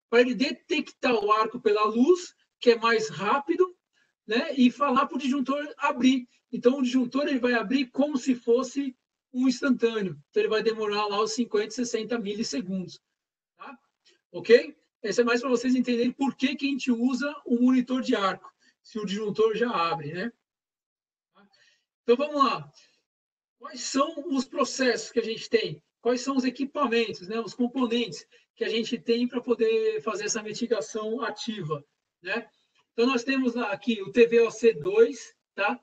para ele detectar o arco pela luz, que é mais rápido, né, e falar para o disjuntor abrir. Então, o disjuntor ele vai abrir como se fosse um instantâneo. Então, ele vai demorar lá os 50, 60 milissegundos. Tá? Ok? Esse é mais para vocês entenderem por que a gente usa o monitor de arco, se o disjuntor já abre, né? Então, vamos lá. Quais são os processos que a gente tem? Quais são os equipamentos, né, os componentes que a gente tem para poder fazer essa mitigação ativa, né? Então, nós temos aqui o TVOC2, tá?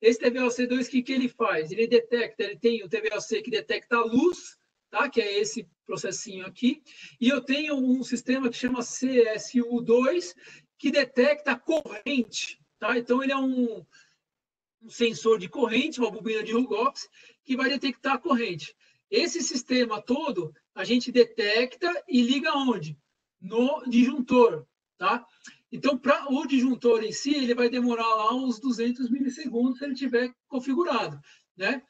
Esse TVOC2, o que ele faz? Ele detecta, ele tem o TVOC que detecta a luz, tá? Que é esse processinho aqui, e eu tenho um sistema que chama CSU2, que detecta a corrente, tá? Então, ele é um sensor de corrente, uma bobina de Rughoff, que vai detectar a corrente. Esse sistema todo, a gente detecta e liga onde? No disjuntor, tá? Então, para o disjuntor em si, ele vai demorar lá uns 200 milissegundos se ele tiver configurado, né?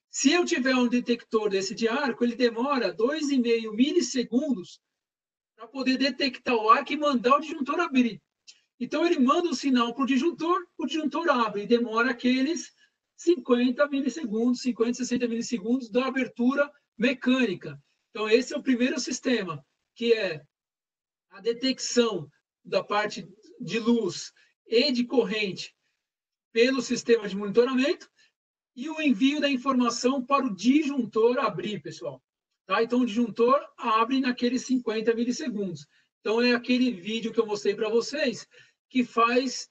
Se eu tiver um detector desse de arco, ele demora 2,5 milissegundos para poder detectar o arco e mandar o disjuntor abrir. Então, ele manda o sinal para o disjuntor abre e demora aqueles 50 milissegundos, 50, 60 milissegundos da abertura mecânica. Então, esse é o primeiro sistema, que é a detecção da parte de luz e de corrente pelo sistema de monitoramento e o envio da informação para o disjuntor abrir, pessoal. Tá? Então, o disjuntor abre naqueles 50 milissegundos. Então, é aquele vídeo que eu mostrei para vocês que faz,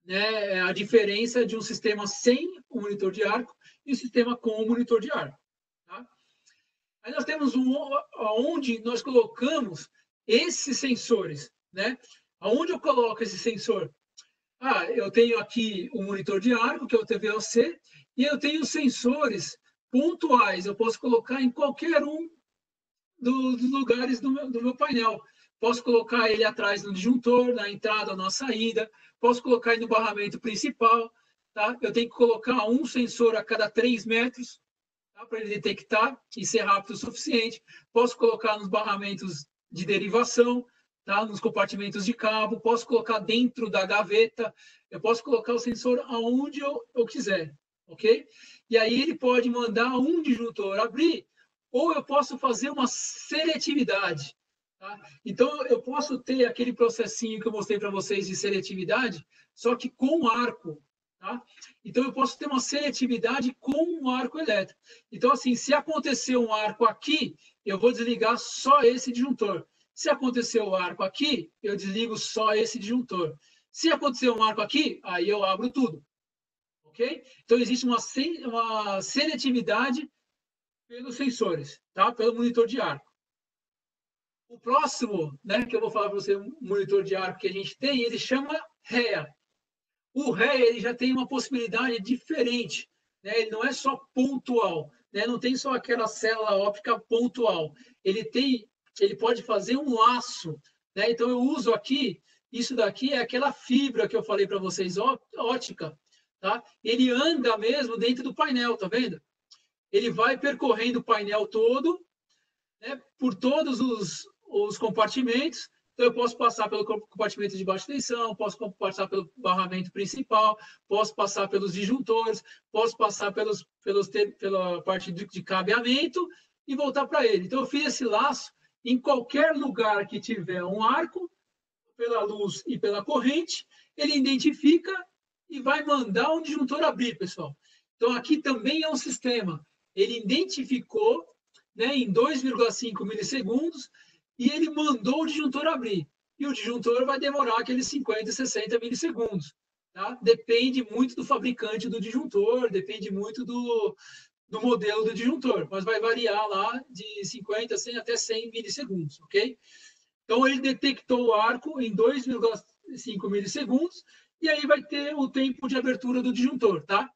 né, a diferença de um sistema sem o monitor de arco e um sistema com o monitor de arco. Tá? Aí nós temos onde nós colocamos esses sensores. Né? Aonde eu coloco esse sensor? Eu tenho aqui o monitor de arco, que é o TVOC, e eu tenho sensores pontuais. Eu posso colocar em qualquer um dos lugares do meu painel. Posso colocar ele atrás do disjuntor, na entrada ou na saída. Posso colocar ele no barramento principal. Tá? Eu tenho que colocar um sensor a cada 3 metros, tá? Para ele detectar e ser rápido o suficiente. Posso colocar nos barramentos de derivação, tá? Nos compartimentos de cabo. Posso colocar dentro da gaveta. Eu posso colocar o sensor aonde eu quiser. Ok? E aí ele pode mandar um disjuntor abrir, ou eu posso fazer uma seletividade. Tá? Então, eu posso ter aquele processinho que eu mostrei para vocês de seletividade, só que com arco. Tá? Então, eu posso ter uma seletividade com um arco elétrico. Então, assim, se acontecer um arco aqui, eu vou desligar só esse disjuntor. Se acontecer o arco aqui, eu desligo só esse disjuntor. Se acontecer um arco aqui, aí eu abro tudo. ok? Então, existe uma seletividade pelos sensores, tá? Pelo monitor de arco. O próximo, né, que eu vou falar para você, um monitor de arco que a gente tem, ele chama REA. O REA ele já tem uma possibilidade diferente, né? Ele não é só pontual, né? Não tem só aquela célula óptica pontual. Ele pode fazer um laço, né? Então eu uso aqui, isso daqui é aquela fibra que eu falei para vocês, ótica, tá? Ele anda mesmo dentro do painel, tá vendo? Ele vai percorrendo o painel todo, né? Por todos os compartimentos. Então, eu posso passar pelo compartimento de baixa tensão, posso passar pelo barramento principal, posso passar pelos disjuntores, posso passar pela parte de cabeamento e voltar para ele. Então, eu fiz esse laço em qualquer lugar que tiver um arco, pela luz e pela corrente, ele identifica e vai mandar um disjuntor abrir, pessoal. Então, aqui também é um sistema. Ele identificou, né, em 2,5 milissegundos, e ele mandou o disjuntor abrir. E o disjuntor vai demorar aqueles 50, 60 milissegundos. Tá? Depende muito do fabricante do disjuntor, depende muito do modelo do disjuntor, mas vai variar lá de 50, 100 até 100 milissegundos, ok? Então, ele detectou o arco em 2,5 milissegundos, e aí vai ter o tempo de abertura do disjuntor, tá?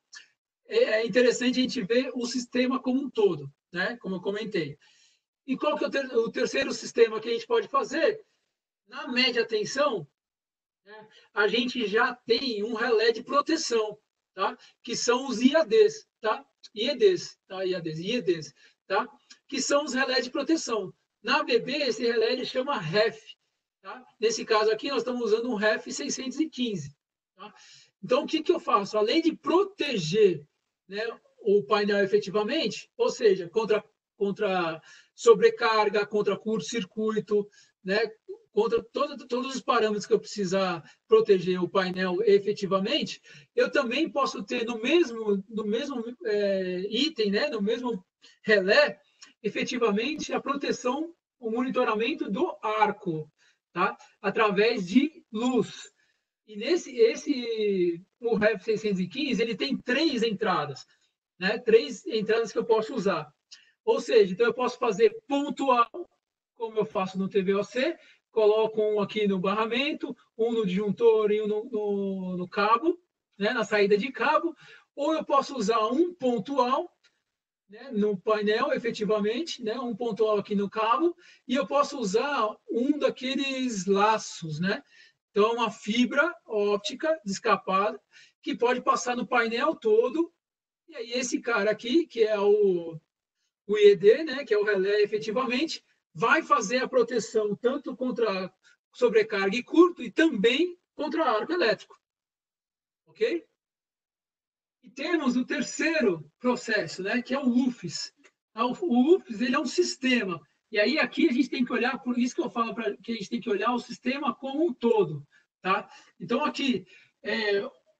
É interessante a gente ver o sistema como um todo, né? Como eu comentei. E qual que é o terceiro sistema que a gente pode fazer? Na média tensão, né, a gente já tem um relé de proteção, tá? Que são os IADs, tá? IEDs, tá? IEDs, tá? Que são os relés de proteção. Na BB, esse relé ele chama REF, tá? Nesse caso aqui, nós estamos usando um REF 615, tá? Então, o que eu faço? Além de proteger, né, o painel efetivamente, ou seja, contra sobrecarga, contra curto-circuito, né? Contra todos os parâmetros que eu precisar proteger o painel efetivamente, eu também posso ter no mesmo item, né? No mesmo relé, efetivamente, a proteção, o monitoramento do arco, tá? Através de luz. E o REF 615, ele tem 3 entradas, né? 3 entradas que eu posso usar. Ou seja, então eu posso fazer pontual, como eu faço no TVOC, coloco um aqui no barramento, um no disjuntor e um no cabo, né, na saída de cabo, ou eu posso usar um pontual, né, no painel, efetivamente, né, um pontual aqui no cabo, e eu posso usar um daqueles laços, né? Então, uma fibra óptica descapada que pode passar no painel todo, e aí esse cara aqui, que é o IED, né, que é o relé efetivamente, vai fazer a proteção tanto contra sobrecarga e curto e também contra arco elétrico. Ok? E temos o terceiro processo, né, que é o UFS. O UFS ele é um sistema. E aí aqui a gente tem que olhar, por isso que eu falo que a gente tem que olhar o sistema como um todo. Tá? Então aqui,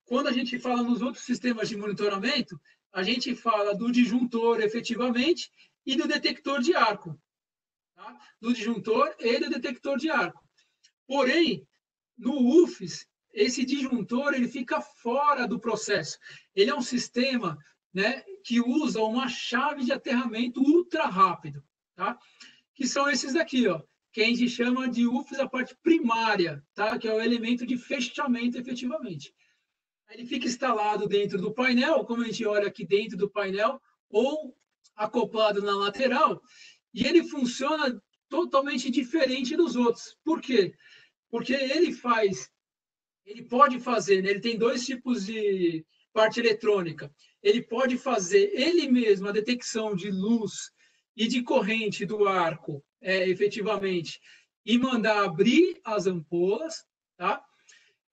quando a gente fala nos outros sistemas de monitoramento, a gente fala do disjuntor efetivamente e do detector de arco. Tá? Do disjuntor e do detector de arco. Porém, no UFS, esse disjuntor ele fica fora do processo. Ele é um sistema, né, que usa uma chave de aterramento ultra rápido, tá? Que são esses daqui, ó, que a gente chama de UFS a parte primária, tá? Que é o elemento de fechamento efetivamente. Ele fica instalado dentro do painel, como a gente olha aqui dentro do painel, ou acoplado na lateral, e ele funciona totalmente diferente dos outros. Por quê? Porque ele pode fazer, né? Ele tem 2 tipos de parte eletrônica. Ele pode fazer ele mesmo a detecção de luz e de corrente do arco, efetivamente, e mandar abrir as ampolas, tá?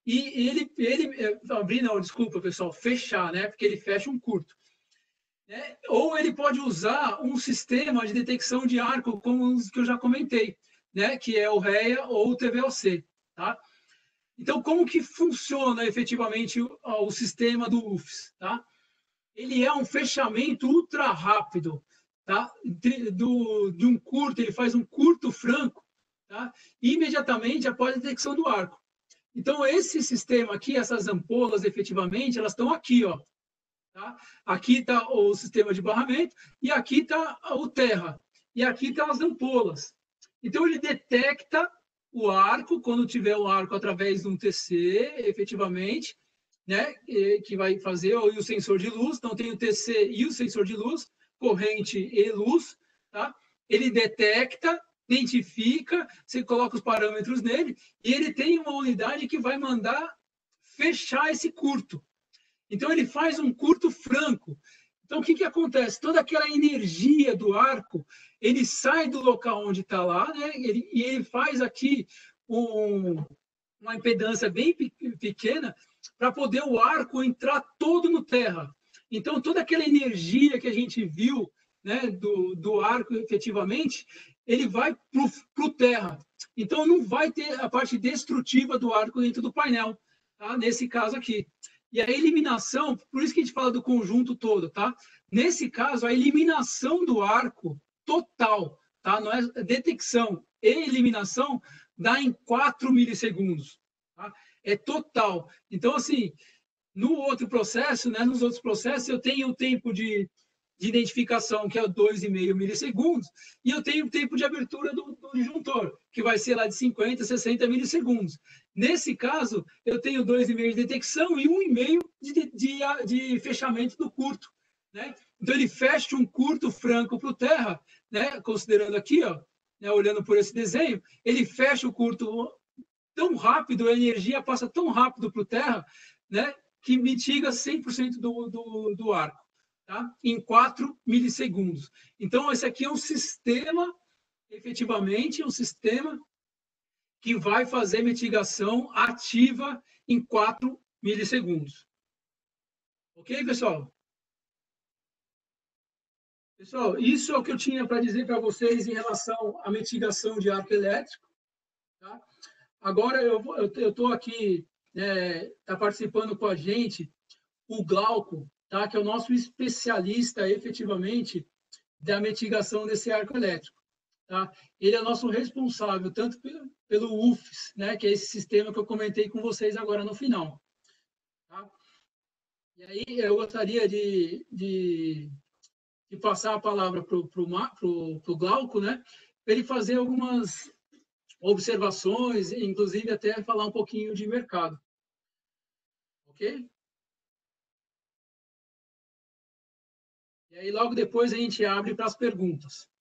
E abrir não, desculpa, pessoal, fechar, né? Porque ele fecha um curto. Né? Ou ele pode usar um sistema de detecção de arco, como os que eu já comentei, né? Que é o REA ou o TVOC, tá? Então, como que funciona efetivamente o sistema do UFS, tá? Ele é um fechamento ultra rápido, tá? De um curto, ele faz um curto franco, tá? Imediatamente após a detecção do arco. Então, esse sistema aqui, essas ampolas, efetivamente, elas estão aqui, ó. Tá? Aqui está o sistema de barramento e aqui está o terra. E aqui estão as ampolas. Então, ele detecta o arco, quando tiver o arco através de um TC, efetivamente, né, que vai fazer o sensor de luz. Então, tem o TC e o sensor de luz, corrente e luz. Tá? Ele detecta, identifica, você coloca os parâmetros nele, e ele tem uma unidade que vai mandar fechar esse curto. Então, ele faz um curto franco. Então, o que, que acontece? Toda aquela energia do arco, ele sai do local onde está lá, né? E ele faz aqui uma impedância bem pequena para poder o arco entrar todo no terra. Então, toda aquela energia que a gente viu, né, do arco efetivamente, ele vai para o terra. Então, não vai ter a parte destrutiva do arco dentro do painel, tá? Nesse caso aqui. E a eliminação, por isso que a gente fala do conjunto todo, tá? Nesse caso, a eliminação do arco total, tá? Não é detecção e eliminação, dá em 4 milissegundos. Tá? É total. Então, assim, no outro processo, né, nos outros processos, eu tenho o tempo de identificação, que é 2,5 milissegundos, e eu tenho o tempo de abertura do disjuntor, que vai ser lá de 50, 60 milissegundos. Nesse caso, eu tenho 2,5 de detecção e 1,5 de fechamento do curto. Né? Então, ele fecha um curto franco para o terra, né? Considerando aqui, ó, né, olhando por esse desenho, ele fecha o curto tão rápido, a energia passa tão rápido para o terra, né, que mitiga 100% do arco, tá? Em 4 milissegundos. Então, esse aqui é um sistema, efetivamente, um sistema que vai fazer mitigação ativa em 4 milissegundos. Ok, pessoal? Pessoal, isso é o que eu tinha para dizer para vocês em relação à mitigação de arco elétrico. Tá? Agora, eu estou aqui, está participando com a gente o Glauco, tá? Que é o nosso especialista, efetivamente, da mitigação desse arco elétrico. Tá? Ele é nosso responsável, tanto pelo UFS, né? Que é esse sistema que eu comentei com vocês agora no final. Tá? E aí, eu gostaria de passar a palavra para o Glauco, né? Para ele fazer algumas observações, inclusive até falar um pouquinho de mercado. Ok? E aí, logo depois, a gente abre para as perguntas.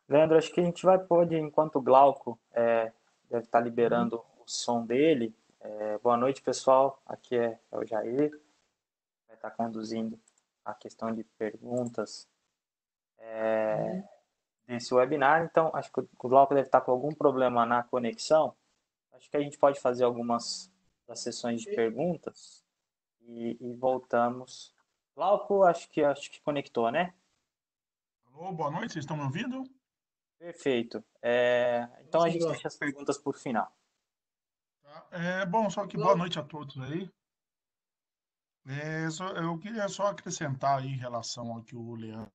Leandro, acho que a gente pode, enquanto o Glauco deve estar liberando o som dele. Boa noite, pessoal. Aqui é o Jair, vai estar conduzindo a questão de perguntas desse webinar. Então, acho que o Glauco deve estar com algum problema na conexão. Acho que a gente pode fazer algumas das sessões de perguntas e voltamos. Glauco, acho que conectou, né? Alô, boa noite, vocês estão me ouvindo? Perfeito. Então a gente deixa as perguntas por final. Tá. Bom, só que boa noite a todos aí. Eu queria só acrescentar aí em relação ao que o Leandro.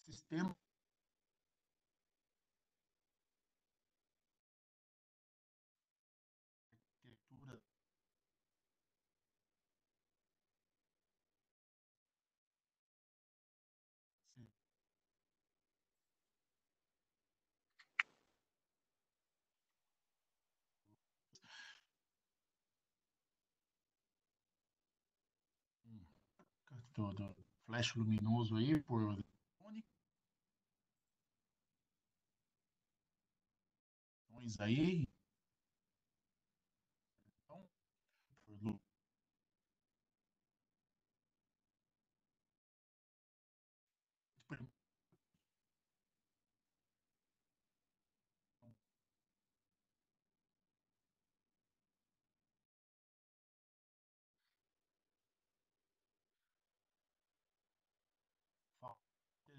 No sistema de arquitetura, assim, do flash luminoso aí por aí.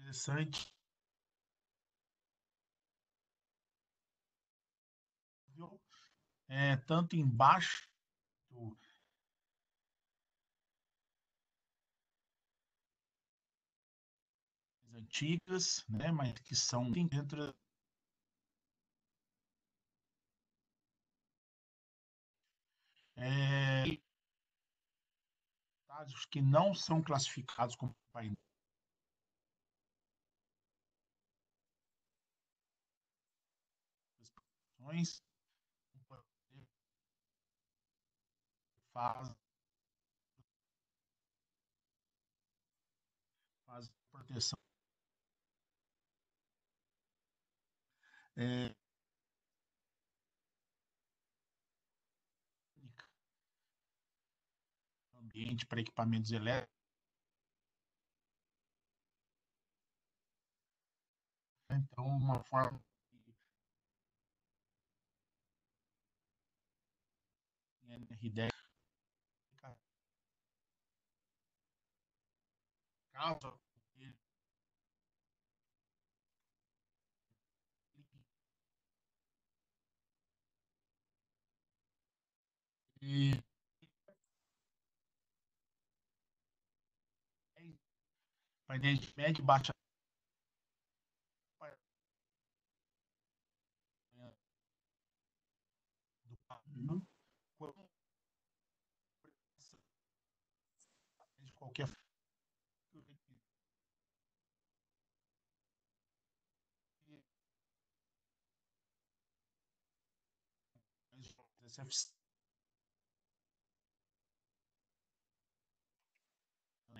interessante. Tanto embaixo antigas, né, mas que são dentro que não são classificados como painel. Faz proteção. Ambiente para equipamentos elétricos. Então, uma forma NR10 causa e painéis de média e baixa de qualquer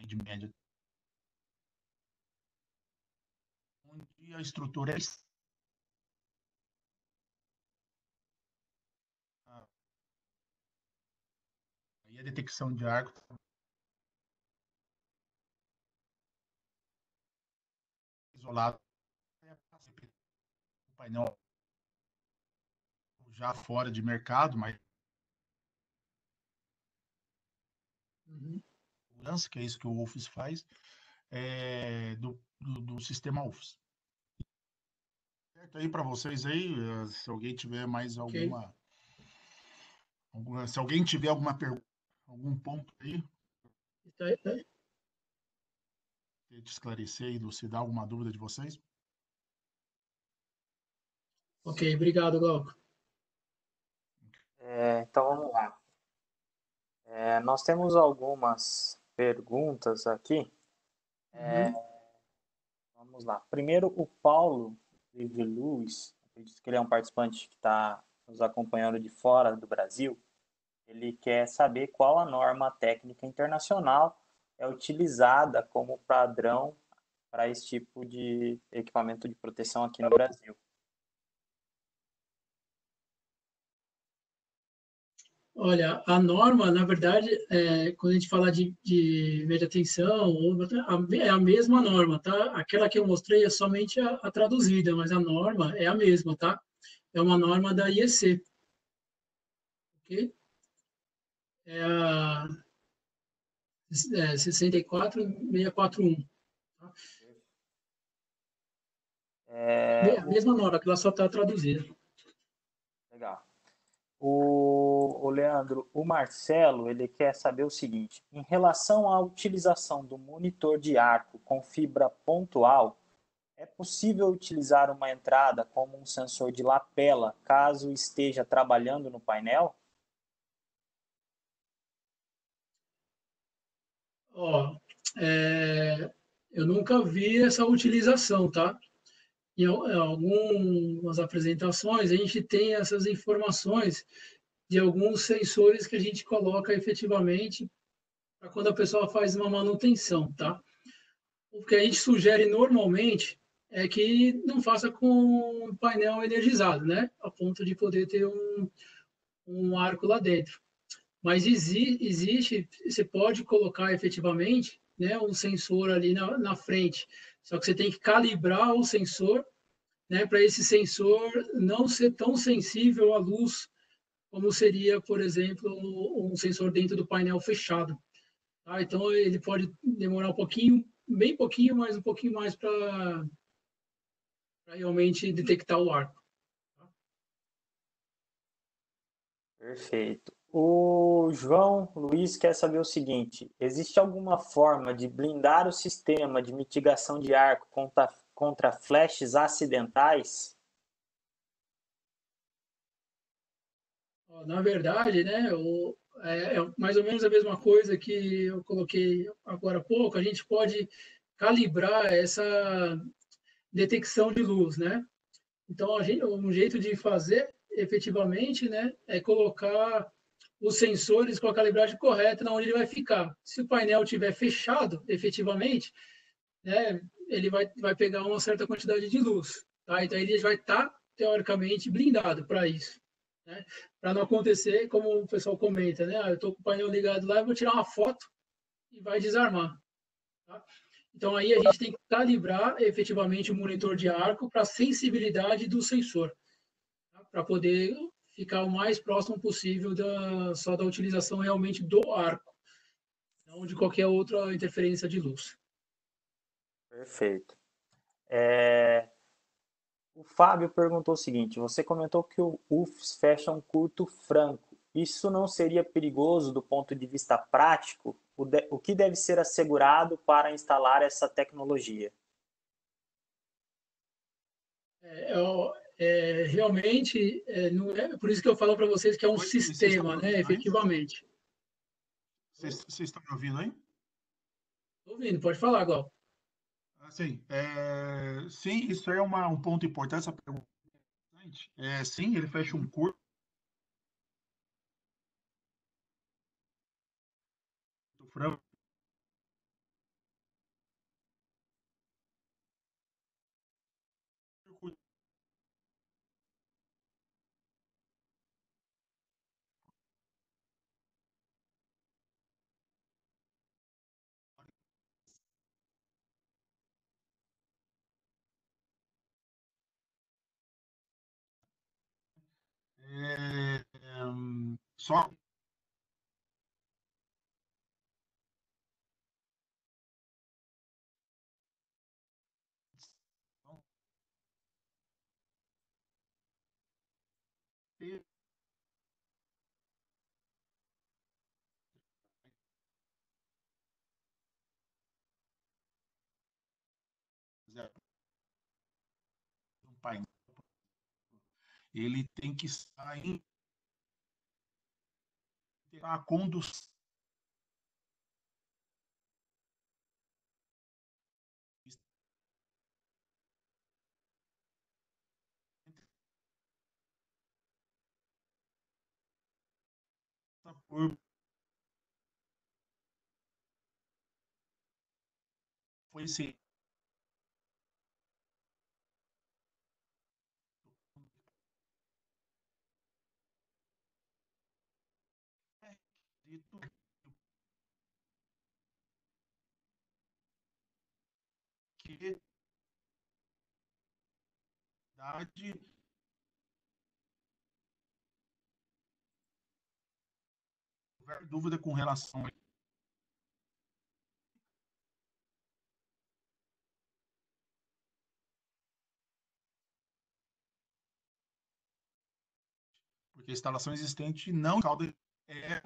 de média, onde a estrutura é aí a detecção de arco isolado, o painel já fora de mercado, mas segurança, que é isso que o Office faz, do sistema Office. Certo aí para vocês aí, se alguém tiver mais alguma, se alguém tiver alguma pergunta, algum ponto aí, te esclarecer e elucidar alguma dúvida de vocês. Ok, obrigado, Glauco. Então vamos lá. Nós temos algumas perguntas aqui. Vamos lá. Primeiro, o Paulo de Luiz, acredito que ele é um participante que está nos acompanhando de fora do Brasil. Ele quer saber qual a norma técnica internacional é utilizada como padrão para esse tipo de equipamento de proteção aqui no Brasil. Olha, a norma, na verdade, quando a gente fala de média tensão, é a mesma norma, tá? Aquela que eu mostrei é somente a traduzida, mas a norma é a mesma, tá? É uma norma da IEC. Ok? É a 64641. Tá? É a mesma norma, que ela só está traduzida. Legal. O Leandro, o Marcelo, ele quer saber o seguinte: em relação à utilização do monitor de arco com fibra pontual, é possível utilizar uma entrada como um sensor de lapela caso esteja trabalhando no painel? Eu nunca vi essa utilização, tá? Em algumas apresentações, a gente tem essas informações de alguns sensores que a gente coloca efetivamente para quando a pessoa faz uma manutenção, tá? O que a gente sugere normalmente é que não faça com painel energizado, né? A ponto de poder ter um arco lá dentro. Mas existe, você pode colocar efetivamente, né, um sensor ali na frente. Só que você tem que calibrar o sensor, né, para esse sensor não ser tão sensível à luz como seria, por exemplo, um sensor dentro do painel fechado. Tá? Então, ele pode demorar um pouquinho bem pouquinho, mas um pouquinho mais para realmente detectar o arco. Perfeito. O João Luiz quer saber o seguinte: existe alguma forma de blindar o sistema de mitigação de arco contra flashes acidentais? Na verdade, né, é mais ou menos a mesma coisa que eu coloquei agora há pouco. A gente pode calibrar essa detecção de luz, né? Então, um jeito de fazer efetivamente, né, é colocar os sensores com a calibragem correta na onde ele vai ficar. Se o painel estiver fechado, efetivamente, né, ele vai pegar uma certa quantidade de luz. Tá? Então, ele vai estar, teoricamente, blindado para isso. Né? Para não acontecer, como o pessoal comenta, né? Eu estou com o painel ligado lá, eu vou tirar uma foto e vai desarmar. Tá? Então, aí a gente tem que calibrar efetivamente o monitor de arco para a sensibilidade do sensor, tá? Para poder ficar o mais próximo possível só da utilização realmente do arco, não de qualquer outra interferência de luz. Perfeito. O Fábio perguntou o seguinte: você comentou que o UFS fecha um curto franco. Isso não seria perigoso do ponto de vista prático? O que deve ser assegurado para instalar essa tecnologia? Realmente, não é, por isso que eu falo para vocês que é um Oi, vocês estão me sistema, né, ouvindo aí? efetivamente. Vocês estão me ouvindo aí? Estou ouvindo, pode falar, Gal. Assim, sim, isso é um ponto importante, essa pergunta. Sim, ele fecha um curto franco. Só um painel, ele tem que estar em a condução por foi ser dito que idade houver dúvida com relação a porque a instalação existente não causa é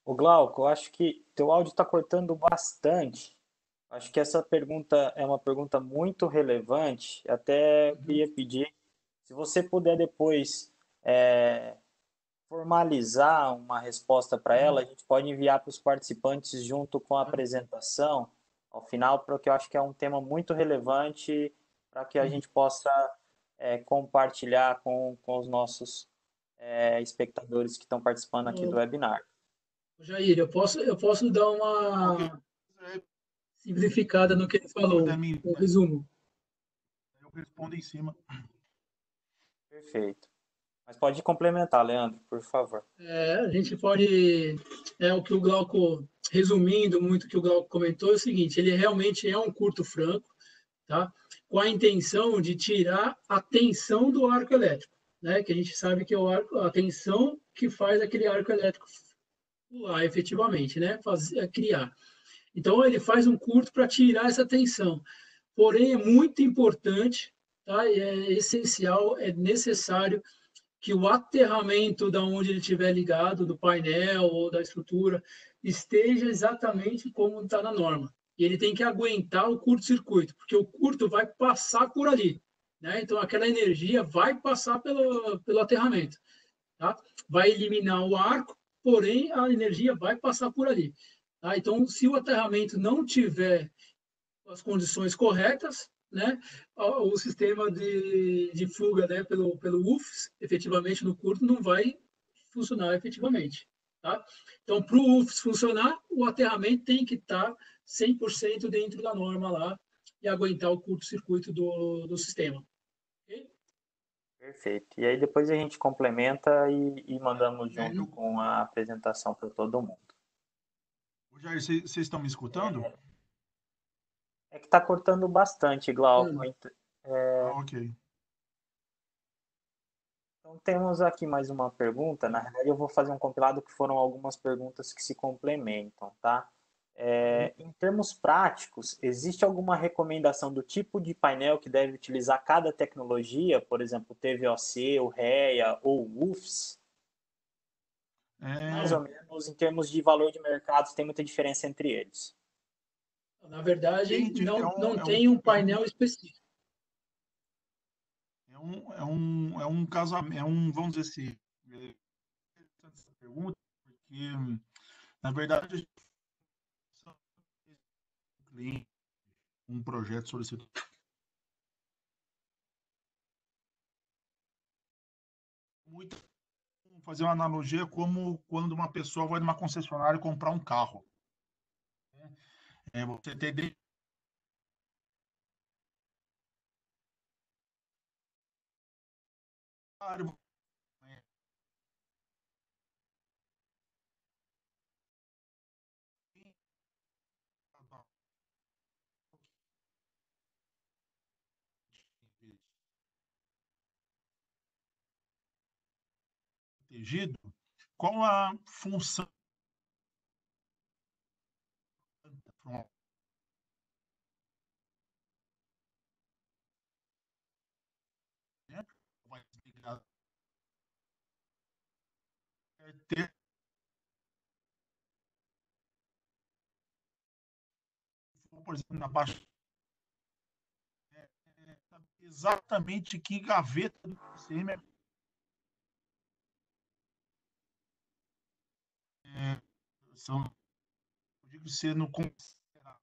O Glauco, eu acho que teu áudio está cortando bastante. Acho que essa pergunta é uma pergunta muito relevante. Até Uhum. queria pedir, se você puder depois é, formalizar uma resposta para ela, a gente pode enviar para os participantes junto com a Claro. apresentação ao final, porque eu acho que é um tema muito relevante para que a Uhum. gente possa compartilhar com os nossos espectadores que estão participando aqui do Ô, webinar. Jair, eu posso dar qualquer uma coisa, simplificada no que ele falou, o resumo. eu respondo em cima. Perfeito. Mas pode complementar, Leandro, por favor. A gente pode, o que o Glauco resumindo muito o que o Glauco comentou, é o seguinte, ele realmente é um curto franco, tá? Com a intenção de tirar a tensão do arco elétrico, né? Que a gente sabe que é a tensão que faz aquele arco elétrico pular efetivamente, né? Criar. Então, ele faz um curto para tirar essa tensão. Porém, é muito importante, tá? É essencial, é necessário que o aterramento da onde ele estiver ligado, do painel ou da estrutura, esteja exatamente como está na norma. E ele tem que aguentar o curto-circuito, porque o curto vai passar por ali. Né? Então, aquela energia vai passar pelo aterramento. Tá? Vai eliminar o arco, porém, a energia vai passar por ali. Tá? Então, se o aterramento não tiver as condições corretas, né, o sistema de fuga, né, pelo UFS, efetivamente no curto, não vai funcionar efetivamente. Tá? Então, para o UFS funcionar, o aterramento tem que estar 100% dentro da norma lá e aguentar o curto-circuito do sistema. Okay? Perfeito. E aí depois a gente complementa e mandamos junto com a apresentação para todo mundo. Jair, vocês estão me escutando? É que está cortando bastante, Glauco. Ok. Então temos aqui mais uma pergunta. Na verdade, eu vou fazer um compilado que foram algumas perguntas que se complementam, tá? Em termos práticos, existe alguma recomendação do tipo de painel que deve utilizar cada tecnologia, por exemplo, o TVOC, o REA ou o UFS? Mais ou menos, em termos de valor de mercado, tem muita diferença entre eles. Na verdade, não tem um painel específico. Vamos dizer assim, essa pergunta, porque, na verdade, um projeto solicitado. Muito fazer uma analogia como quando uma pessoa vai numa concessionária comprar um carro. Você tem protegido, qual a função vai ter por exemplo, na baixa exatamente que gaveta do PCM são, eu digo, sendo considerada.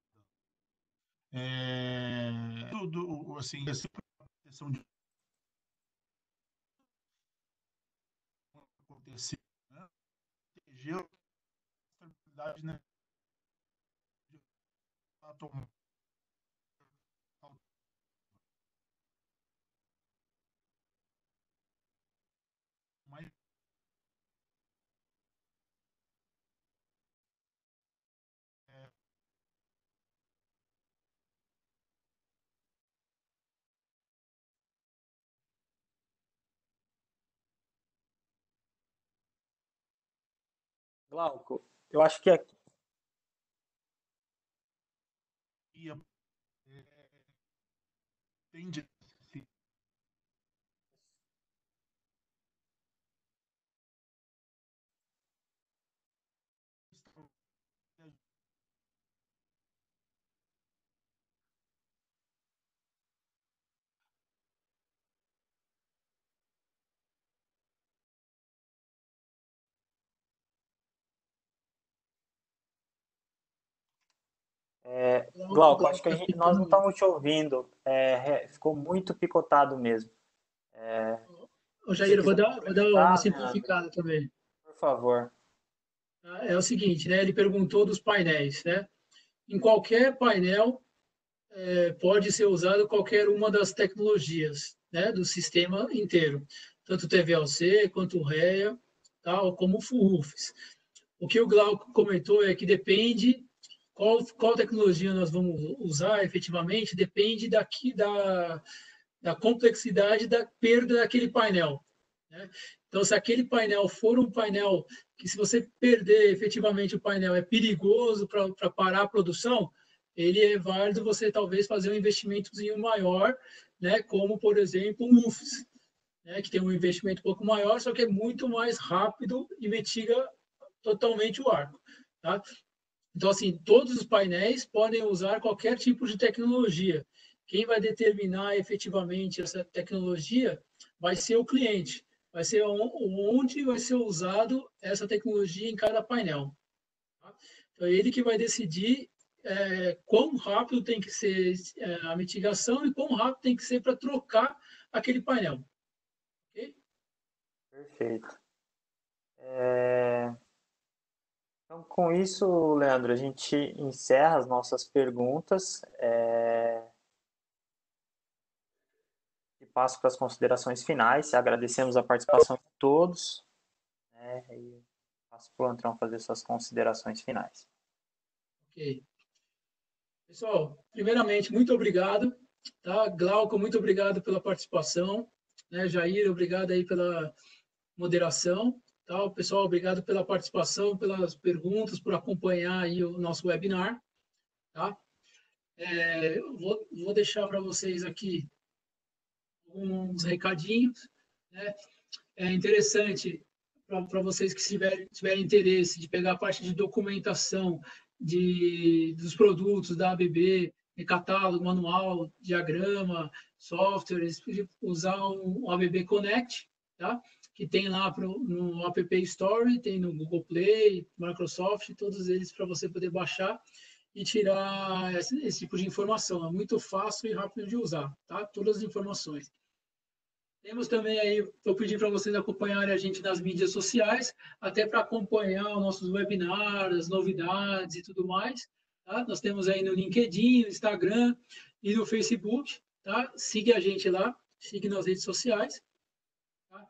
Tudo, assim, é sempre uma questão de acontecer, né? Proteger a estabilidade, né? Mas Glauco, eu acho que aqui. Tende Glauco, acho que nós não estamos te ouvindo. Ficou muito picotado mesmo. Ô, Jair, eu vou dar uma simplificada também. Por favor. É o seguinte, né? Ele perguntou dos painéis, né? Em qualquer painel pode ser usado qualquer uma das tecnologias, né? Do sistema inteiro, tanto TVLC quanto o REA, tal, como o UFS. O que o Glauco comentou é que depende qual tecnologia nós vamos usar efetivamente, depende da complexidade da perda daquele painel, né? Então, se aquele painel for um painel que, se você perder efetivamente o painel, é perigoso para parar a produção, ele é válido você talvez fazer um investimentozinho maior, né? Como, por exemplo, um UFS, né? Que tem um investimento um pouco maior, só que é muito mais rápido e mitiga totalmente o arco, tá? Então, assim, todos os painéis podem usar qualquer tipo de tecnologia. Quem vai determinar efetivamente essa tecnologia vai ser o cliente, vai ser onde vai ser usado essa tecnologia em cada painel. Tá? Então, é ele que vai decidir quão rápido tem que ser a mitigação e quão rápido tem que ser para trocar aquele painel. Okay? Perfeito. Então, com isso, Leandro, a gente encerra as nossas perguntas e passo para as considerações finais. Agradecemos a participação de todos, né, e passo para o Andrão fazer suas considerações finais. Ok. Pessoal, primeiramente, muito obrigado. Tá? Glauco, muito obrigado pela participação. Né? Jair, obrigado aí pela moderação. Tá? Pessoal, obrigado pela participação, pelas perguntas, por acompanhar aí o nosso webinar. Tá? Vou deixar para vocês aqui uns recadinhos. Né? É interessante para vocês que tiverem interesse de pegar a parte de documentação dos produtos da ABB, catálogo, manual, diagrama, softwares, usar um ABB Connect, tá? Que tem lá no App Store, tem no Google Play, Microsoft, todos eles para você poder baixar e tirar esse tipo de informação. É muito fácil e rápido de usar, tá? Todas as informações. Temos também aí, vou pedir para vocês acompanharem a gente nas mídias sociais, até para acompanhar os nossos webinars, as novidades e tudo mais. Tá? Nós temos aí no LinkedIn, no Instagram e no Facebook. Tá? Siga a gente lá, siga nas redes sociais. Tá?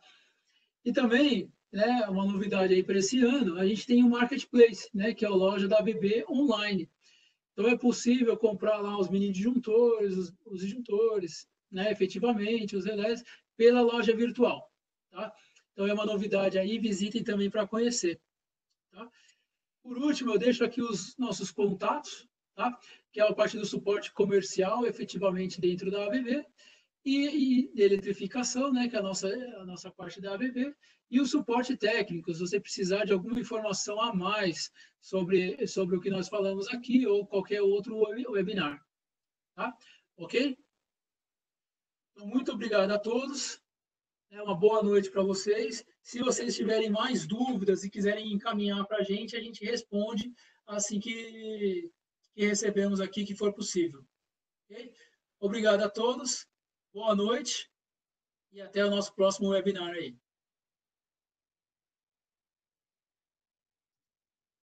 E também, né, uma novidade aí para esse ano, a gente tem um Marketplace, né, que é a loja da ABB online. Então, é possível comprar lá os mini disjuntores, os disjuntores, né, efetivamente, os relés, pela loja virtual. Tá? Então, é uma novidade aí, visitem também para conhecer. Tá? Por último, eu deixo aqui os nossos contatos, tá? Que é a parte do suporte comercial, efetivamente, dentro da ABB, e de eletrificação, né, que é a nossa parte da ABB, e o suporte técnico, se você precisar de alguma informação a mais sobre o que nós falamos aqui ou qualquer outro webinar. Tá? Ok? Então, muito obrigado a todos. Uma boa noite para vocês. Se vocês tiverem mais dúvidas e quiserem encaminhar para a gente responde assim que recebemos aqui, que for possível. Okay? Obrigado a todos. Boa noite e até o nosso próximo webinar aí.